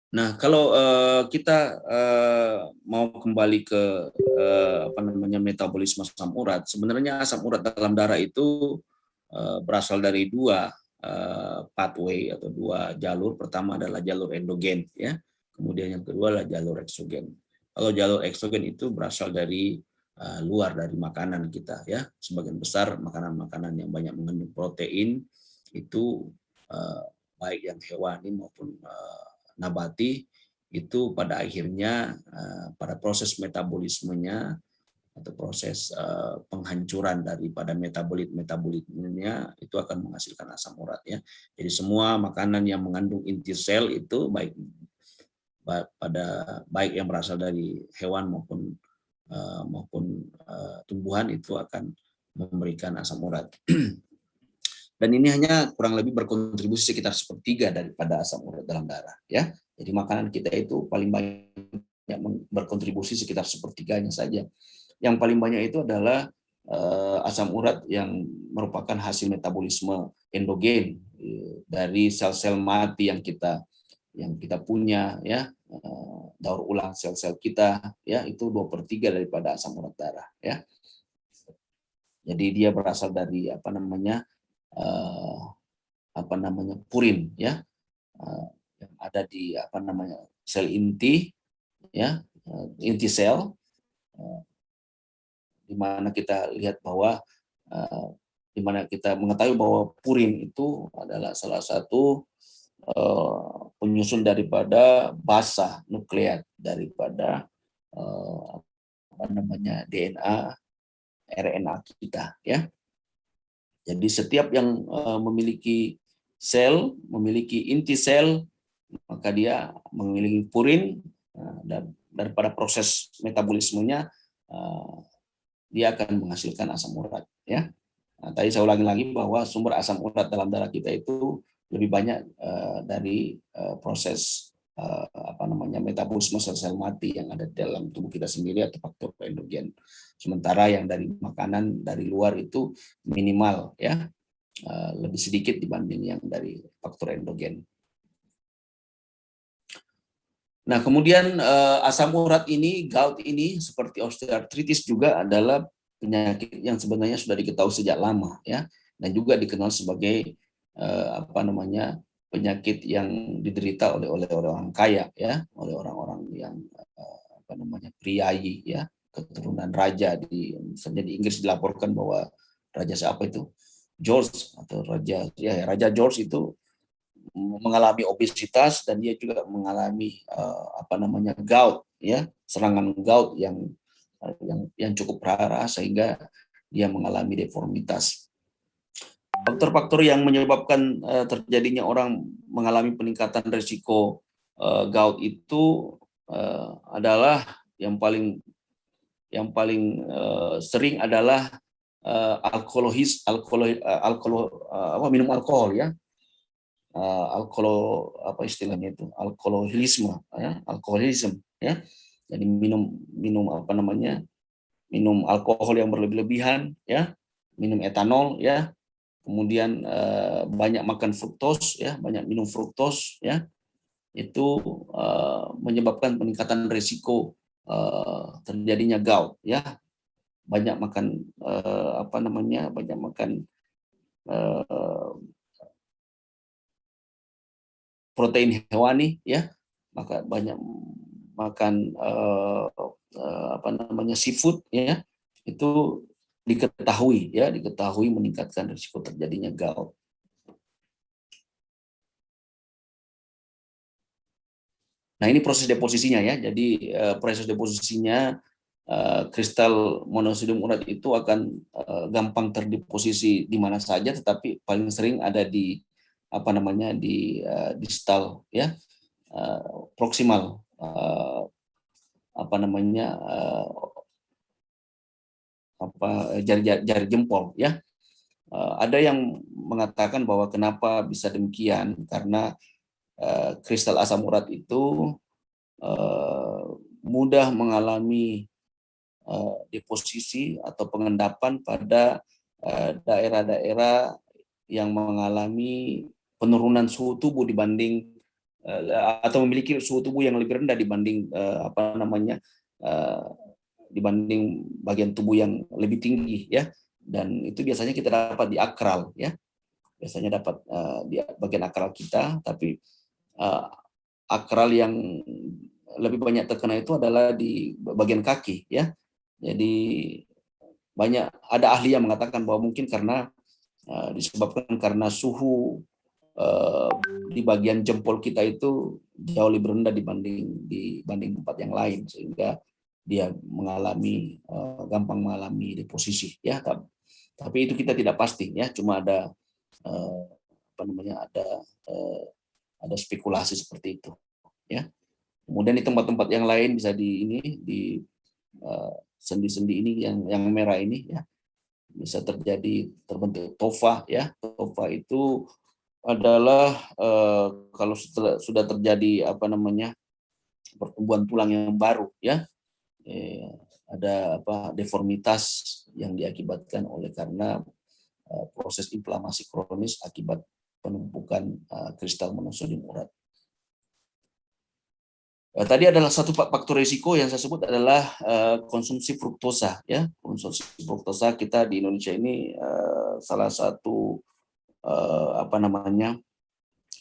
Nah, kalau kita mau kembali ke metabolisme asam urat, sebenarnya asam urat dalam darah itu berasal dari dua pathway atau dua jalur. Pertama adalah jalur endogen, ya. Kemudian yang kedua adalah jalur eksogen. Kalau jalur eksogen itu berasal dari luar dari makanan kita, ya. Sebagian besar makanan-makanan yang banyak mengandung protein itu baik yang hewani maupun nabati itu pada akhirnya pada proses metabolismenya atau proses penghancuran daripada metabolit-metabolitnya itu akan menghasilkan asam urat ya. Jadi semua makanan yang mengandung inti sel itu baik yang berasal dari hewan maupun tumbuhan itu akan memberikan asam urat. Dan ini hanya kurang lebih berkontribusi sekitar sepertiga daripada asam urat dalam darah ya. Jadi makanan kita itu paling banyak berkontribusi sekitar sepertiganya saja. Yang paling banyak itu adalah asam urat yang merupakan hasil metabolisme endogen dari sel-sel mati yang kita punya ya, daur ulang sel-sel kita ya, itu 2/3 daripada asam urat darah ya. Jadi dia berasal dari purin ya, yang ada di sel inti ya, inti sel, di mana kita lihat bahwa di mana kita mengetahui bahwa purin itu adalah salah satu penyusun daripada basa nukleat daripada DNA RNA kita ya. Jadi setiap yang memiliki sel, memiliki inti sel, maka dia memiliki purin, dan daripada proses metabolismenya dia akan menghasilkan asam urat ya. Nah, tadi saya ulangi lagi bahwa sumber asam urat dalam darah kita itu lebih banyak dari proses metabolisme sel-sel mati yang ada dalam tubuh kita sendiri atau faktor endogen. Sementara yang dari makanan dari luar itu minimal ya, lebih sedikit dibanding yang dari faktor endogen. Nah, kemudian asam urat ini, gout ini seperti osteoartritis juga adalah penyakit yang sebenarnya sudah diketahui sejak lama ya, dan juga dikenal sebagai penyakit yang diderita oleh orang kaya ya, oleh orang-orang yang priayi ya, keturunan raja. Misalnya di Inggris dilaporkan bahwa raja siapa itu, George atau raja George itu mengalami obesitas dan dia juga mengalami gout ya, serangan gout yang cukup parah sehingga dia mengalami deformitas. Faktor-faktor yang menyebabkan terjadinya orang mengalami peningkatan risiko gout itu adalah yang paling yang paling sering adalah minum alkohol ya. Apa istilahnya itu, alkoholisme ya, alkoholisme ya. Jadi minum alkohol yang berlebihan ya, minum etanol ya, kemudian banyak makan fruktos ya, banyak minum fruktos ya, itu menyebabkan peningkatan risiko terjadinya gout ya. Banyak makan banyak makan protein hewani ya, maka banyak makan seafood ya, itu diketahui meningkatkan risiko terjadinya gout. Nah, ini proses deposisinya ya. Jadi proses deposisinya kristal monosodium urat itu akan gampang terdeposisi di mana saja, tetapi paling sering ada di distal ya, proksimal jari jempol ya. Ada yang mengatakan bahwa kenapa bisa demikian, karena kristal asam urat itu mudah mengalami deposisi atau pengendapan pada daerah-daerah yang mengalami penurunan suhu tubuh dibanding atau memiliki suhu tubuh yang lebih rendah dibanding dibanding bagian tubuh yang lebih tinggi ya. Dan itu biasanya kita dapat di akral ya, biasanya dapat di bagian akral kita, tapi akral yang lebih banyak terkena itu adalah di bagian kaki ya. Jadi ada ahli yang mengatakan bahwa mungkin karena disebabkan karena suhu di bagian jempol kita itu jauh lebih rendah dibanding tempat yang lain, sehingga dia gampang mengalami deposisi ya. Tapi itu kita tidak pasti ya, cuma ada ada spekulasi seperti itu ya. Kemudian di tempat-tempat yang lain bisa di sendi-sendi ini yang merah ini ya, bisa terbentuk tofa ya. Tofa itu adalah kalau sudah terjadi pertumbuhan tulang yang baru ya, ada deformitas yang diakibatkan oleh karena proses inflamasi kronis akibat penumpukan kristal monosodium urat. Tadi adalah satu faktor risiko yang saya sebut adalah konsumsi fruktosa ya. Konsumsi fruktosa kita di Indonesia ini salah satu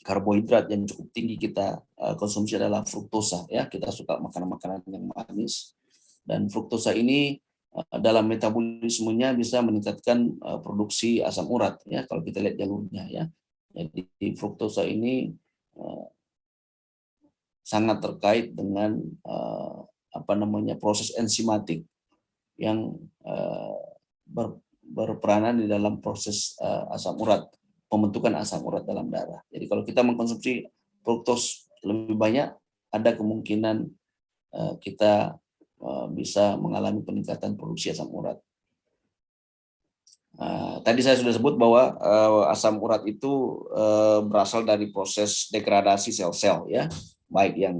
karbohidrat yang cukup tinggi kita konsumsi adalah fruktosa ya. Kita suka makanan-makanan yang manis, dan fruktosa ini dalam metabolismenya bisa meningkatkan produksi asam urat ya, kalau kita lihat jalurnya ya. Jadi fruktosa ini sangat terkait dengan proses enzimatik yang berperanan di dalam proses asam urat, pembentukan asam urat dalam darah. Jadi kalau kita mengkonsumsi fruktos lebih banyak, ada kemungkinan kita bisa mengalami peningkatan produksi asam urat. Tadi saya sudah sebut bahwa asam urat itu berasal dari proses degradasi sel-sel ya, baik yang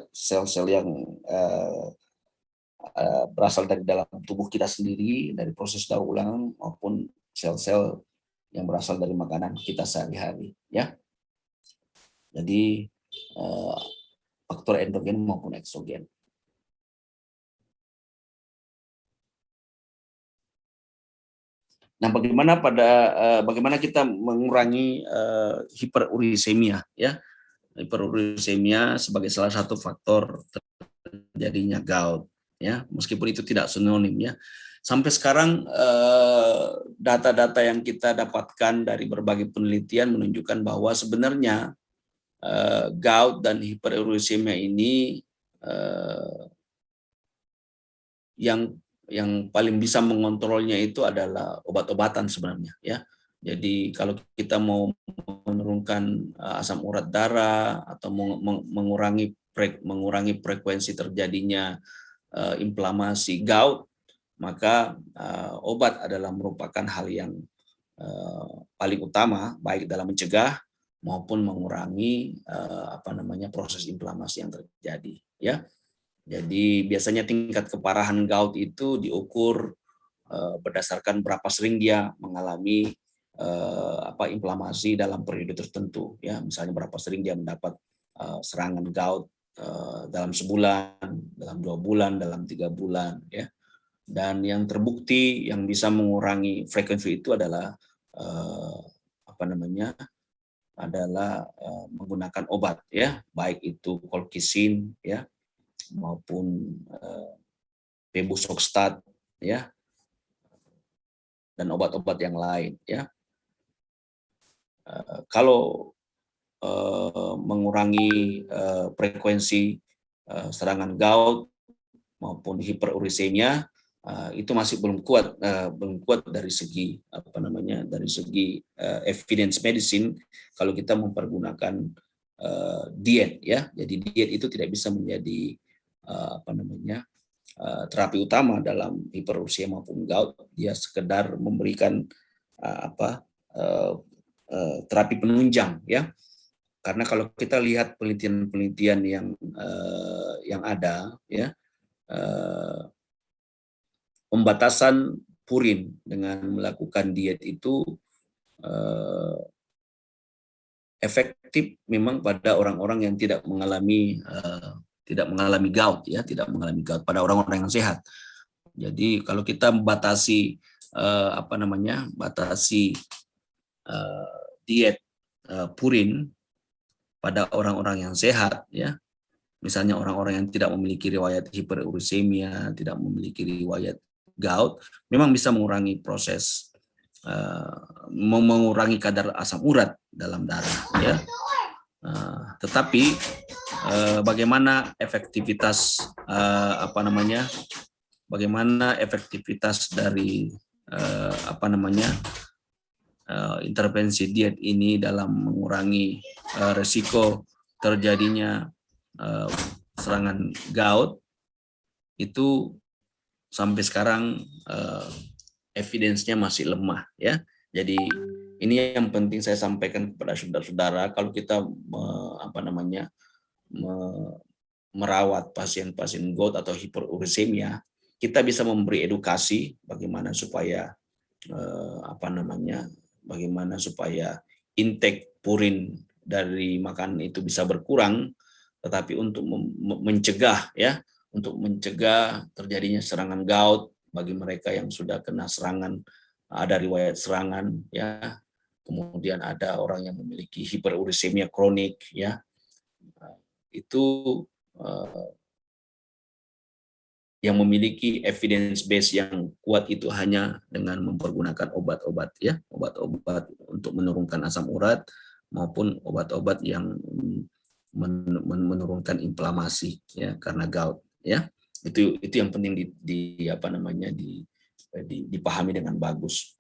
sel-sel yang berasal dari dalam tubuh kita sendiri dari proses daur ulang, maupun sel-sel yang berasal dari makanan kita sehari-hari ya. Jadi faktor endogen maupun eksogen. Nah, bagaimana kita mengurangi hiperurisemia ya? Hiperurisemia sebagai salah satu faktor terjadinya gout ya, meskipun itu tidak sinonim ya. Sampai sekarang data-data yang kita dapatkan dari berbagai penelitian menunjukkan bahwa sebenarnya gout dan hiperurisemia ini yang paling bisa mengontrolnya itu adalah obat-obatan sebenarnya ya. Jadi kalau kita mau menurunkan asam urat darah atau mengurangi frekuensi terjadinya inflamasi gout, maka obat adalah merupakan hal yang paling utama baik dalam mencegah maupun mengurangi proses inflamasi yang terjadi, ya. Jadi biasanya tingkat keparahan gout itu diukur berdasarkan berapa sering dia mengalami inflamasi dalam periode tertentu, ya. Misalnya berapa sering dia mendapat serangan gout dalam sebulan, dalam 2 bulan, dalam 3 bulan, ya. Dan yang terbukti yang bisa mengurangi frekuensi itu adalah menggunakan obat, ya, baik itu colchicine, ya, maupun febusoxstat, ya, dan obat-obat yang lain, ya. Kalau mengurangi frekuensi serangan gout maupun hiperurisemia itu masih belum kuat dari segi evidence medicine kalau kita mempergunakan diet, ya. Jadi diet itu tidak bisa menjadi terapi utama dalam hiperuremia maupun gout. Dia sekedar memberikan terapi penunjang, ya. Karena kalau kita lihat penelitian-penelitian yang ada, ya, pembatasan purin dengan melakukan diet itu efektif memang pada orang-orang yang tidak mengalami gout, ya, tidak mengalami gout pada orang-orang yang sehat. Jadi kalau kita membatasi diet purin pada orang-orang yang sehat, ya, misalnya orang-orang yang tidak memiliki riwayat hiperuremia, tidak memiliki riwayat gout, memang bisa mengurangi proses mengurangi kadar asam urat dalam darah, ya. Tetapi bagaimana efektivitas dari intervensi diet ini dalam mengurangi resiko terjadinya serangan gout itu sampai sekarang evidence-nya masih lemah, ya. Jadi ini yang penting saya sampaikan kepada saudara-saudara, kalau kita merawat pasien-pasien gout atau hiperuremia, kita bisa memberi edukasi bagaimana supaya intake purin dari makanan itu bisa berkurang, tetapi untuk mencegah, ya, untuk mencegah terjadinya serangan gout bagi mereka yang sudah kena serangan, ada riwayat serangan, ya, kemudian ada orang yang memiliki hiperuremia kronik, ya, itu yang memiliki evidence base yang kuat itu hanya dengan mempergunakan obat-obat, ya, obat-obat untuk menurunkan asam urat maupun obat-obat yang menurunkan inflamasi, ya, karena gout, ya. Itu yang penting dipahami dengan bagus.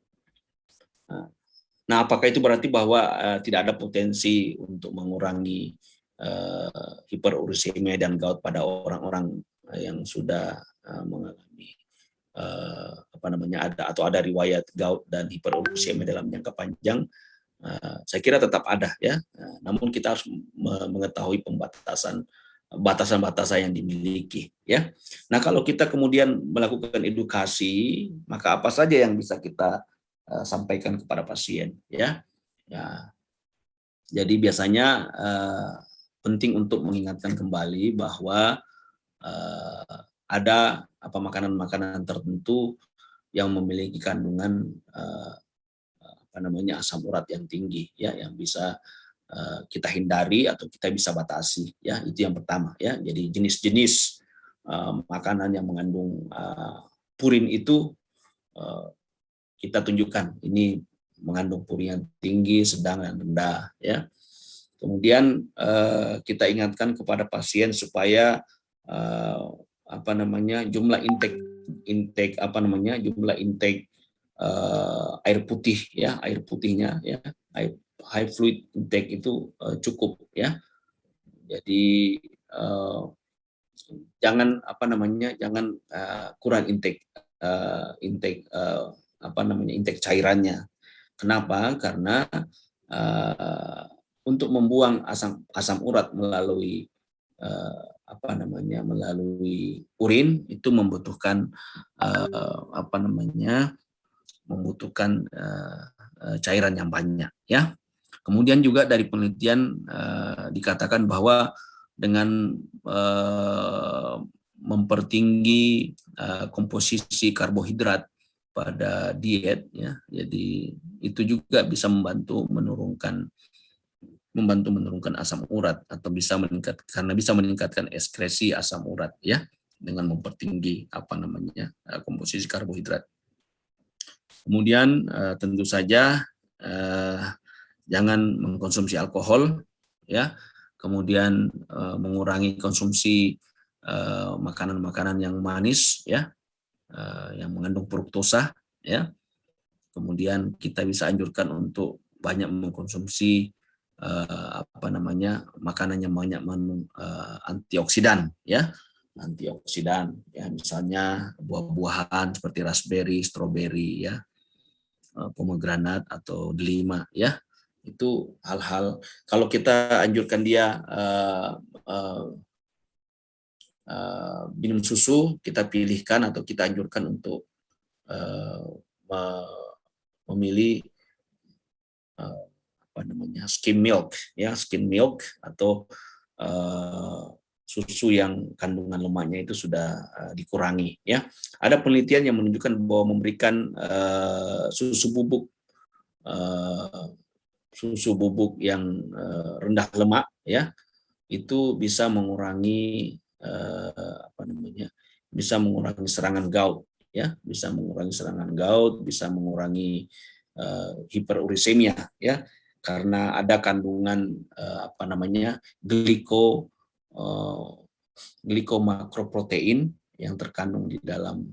Nah, apakah itu berarti bahwa tidak ada potensi untuk mengurangi hiperuremia dan gout pada orang-orang yang sudah mengalami ada riwayat gout dan hiperuremia dalam jangka panjang? Saya kira tetap ada, ya. Namun kita harus mengetahui batasan-batasan yang dimiliki, ya. Nah, kalau kita kemudian melakukan edukasi, maka apa saja yang bisa kita sampaikan kepada pasien, ya. Jadi biasanya penting untuk mengingatkan kembali bahwa ada makanan-makanan tertentu yang memiliki kandungan asam urat yang tinggi, ya, yang bisa kita hindari atau kita bisa batasi, ya. Itu yang pertama, ya. Jadi jenis-jenis makanan yang mengandung purin itu kita tunjukkan ini mengandung purin yang tinggi, sedang, dan rendah, ya. Kemudian kita ingatkan kepada pasien supaya jumlah intake air putih, ya, air putihnya, ya, high fluid intake itu cukup, ya. Jadi jangan kurang intake intake intake cairannya. Kenapa? Karena untuk membuang asam urat melalui melalui urin itu membutuhkan cairan yang banyak, ya. Kemudian juga dari penelitian dikatakan bahwa dengan mempertinggi komposisi karbohidrat pada diet, ya, jadi itu juga bisa membantu menurunkan asam urat atau bisa meningkatkan ekskresi asam urat, ya, dengan mempertinggi komposisi karbohidrat. Kemudian tentu saja jangan mengkonsumsi alkohol, ya. Kemudian mengurangi konsumsi makanan-makanan yang manis, ya, yang mengandung fruktosa, ya. Kemudian kita bisa anjurkan untuk banyak mengkonsumsi makanan yang banyak mengandung antioksidan, ya. Antioksidan, ya, misalnya buah-buahan seperti raspberry, stroberi, ya, pomegranat atau delima, ya. Itu hal-hal, kalau kita anjurkan dia minum susu, kita pilihkan atau kita anjurkan untuk memilih skim milk, ya, skim milk atau susu yang kandungan lemaknya itu sudah dikurangi, ya. Ada penelitian yang menunjukkan bahwa memberikan susu bubuk yang rendah lemak, ya, itu bisa mengurangi serangan gout, ya, bisa mengurangi serangan gout, bisa mengurangi hiperurisemia, ya, karena ada kandungan glikomakroprotein yang terkandung di dalam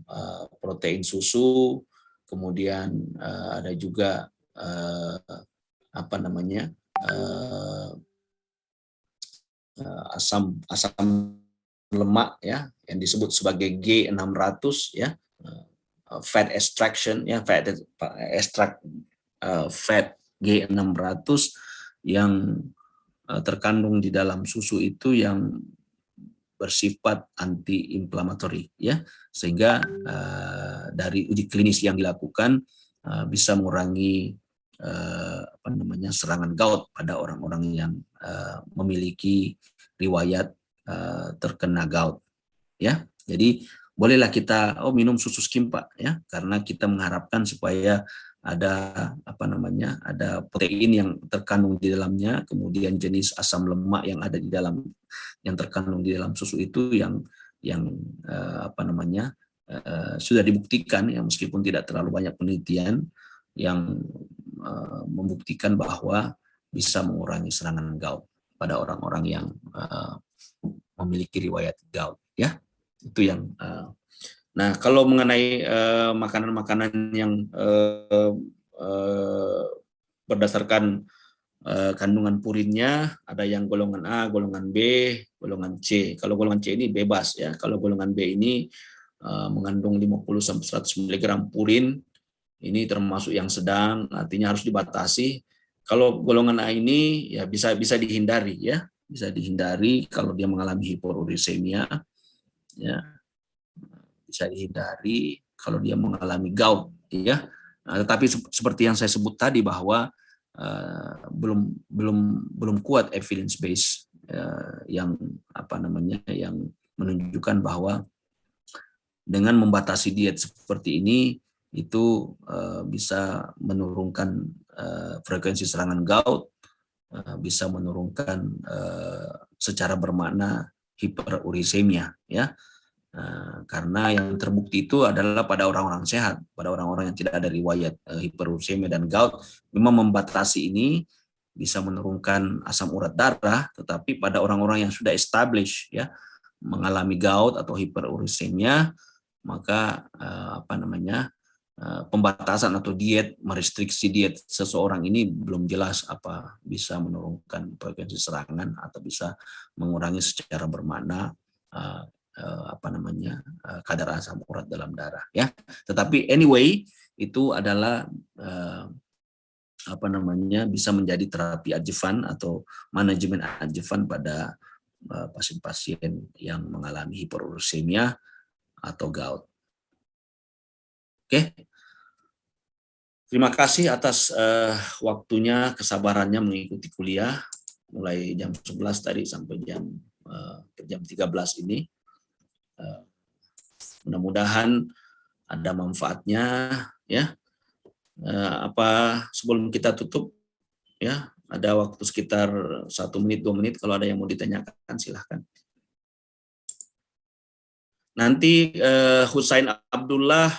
protein susu. Kemudian ada juga asam lemak, ya, yang disebut sebagai G600, ya, fat extraction, ya, fat G600 yang terkandung di dalam susu itu yang bersifat anti-inflammatory, ya, sehingga dari uji klinis yang dilakukan bisa mengurangi serangan gout pada orang-orang yang memiliki riwayat terkena gout, ya. Jadi bolehlah kita minum susu skim, Pak, ya, karena kita mengharapkan supaya ada ada protein yang terkandung di dalamnya, kemudian jenis asam lemak yang ada di dalam yang terkandung di dalam susu itu yang sudah dibuktikan, ya, meskipun tidak terlalu banyak penelitian yang membuktikan bahwa bisa mengurangi serangan gout pada orang-orang yang memiliki riwayat gout, ya. Itu yang nah, kalau mengenai makanan-makanan yang berdasarkan kandungan purinnya, ada yang golongan A, golongan B, golongan C. Kalau golongan C ini bebas, ya. Kalau golongan B ini mengandung 50-100 mg purin, ini termasuk yang sedang, artinya harus dibatasi. Kalau golongan A ini ya bisa dihindari, ya, bisa dihindari kalau dia mengalami hiperurisemia, ya, bisa dihindari kalau dia mengalami gout, ya. Nah, tetapi seperti yang saya sebut tadi bahwa belum kuat evidence base yang menunjukkan bahwa dengan membatasi diet seperti ini itu bisa menurunkan frekuensi serangan gout, bisa menurunkan secara bermakna hiperurisemia, ya. Karena yang terbukti itu adalah pada orang-orang sehat, pada orang-orang yang tidak ada riwayat hiperursemia dan gout, memang membatasi ini bisa menurunkan asam urat darah, tetapi pada orang-orang yang sudah established, ya, mengalami gout atau hiperursemia, maka pembatasan atau diet, merestriksi diet seseorang ini belum jelas apa bisa menurunkan frekuensi serangan atau bisa mengurangi secara bermakna kadar asam urat dalam darah ya. Tetapi anyway itu adalah bisa menjadi terapi adjuvan atau manajemen adjuvan pada pasien-pasien yang mengalami hiperursemia atau gout. Oke. Terima kasih atas waktunya, kesabarannya mengikuti kuliah mulai jam 11 tadi sampai jam 13 ini. Mudah-mudahan ada manfaatnya ya. Sebelum kita tutup ya, ada waktu sekitar 1 menit 2 menit, kalau ada yang mau ditanyakan silahkan. Nanti Husain Abdullah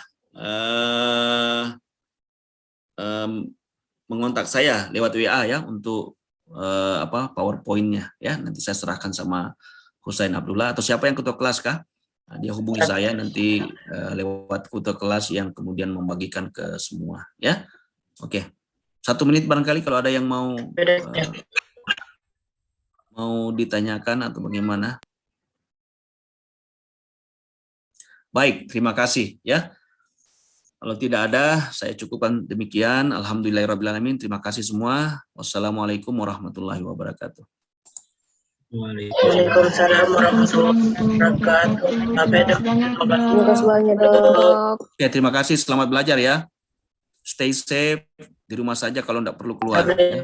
mengontak saya lewat WA ya untuk PowerPoint-nya ya. Nanti saya serahkan sama Husain Abdullah atau siapa yang ketua kelas kah? Nah, dia hubungi saya nanti lewat ketua kelas yang kemudian membagikan ke semua ya. Oke. 1 menit barangkali kalau ada yang mau ditanyakan atau bagaimana. Baik, terima kasih ya. Kalau tidak ada, saya cukupkan demikian. Alhamdulillahirrahmanirrahim. Terima kasih semua. Wassalamualaikum warahmatullahi wabarakatuh. Waalaikumsalam warahmatullahi wabarakatuh. Terima kasih banyak, Dok. Oke, terima kasih. Selamat belajar ya. Stay safe. Di rumah saja kalau tidak perlu keluar. Ya.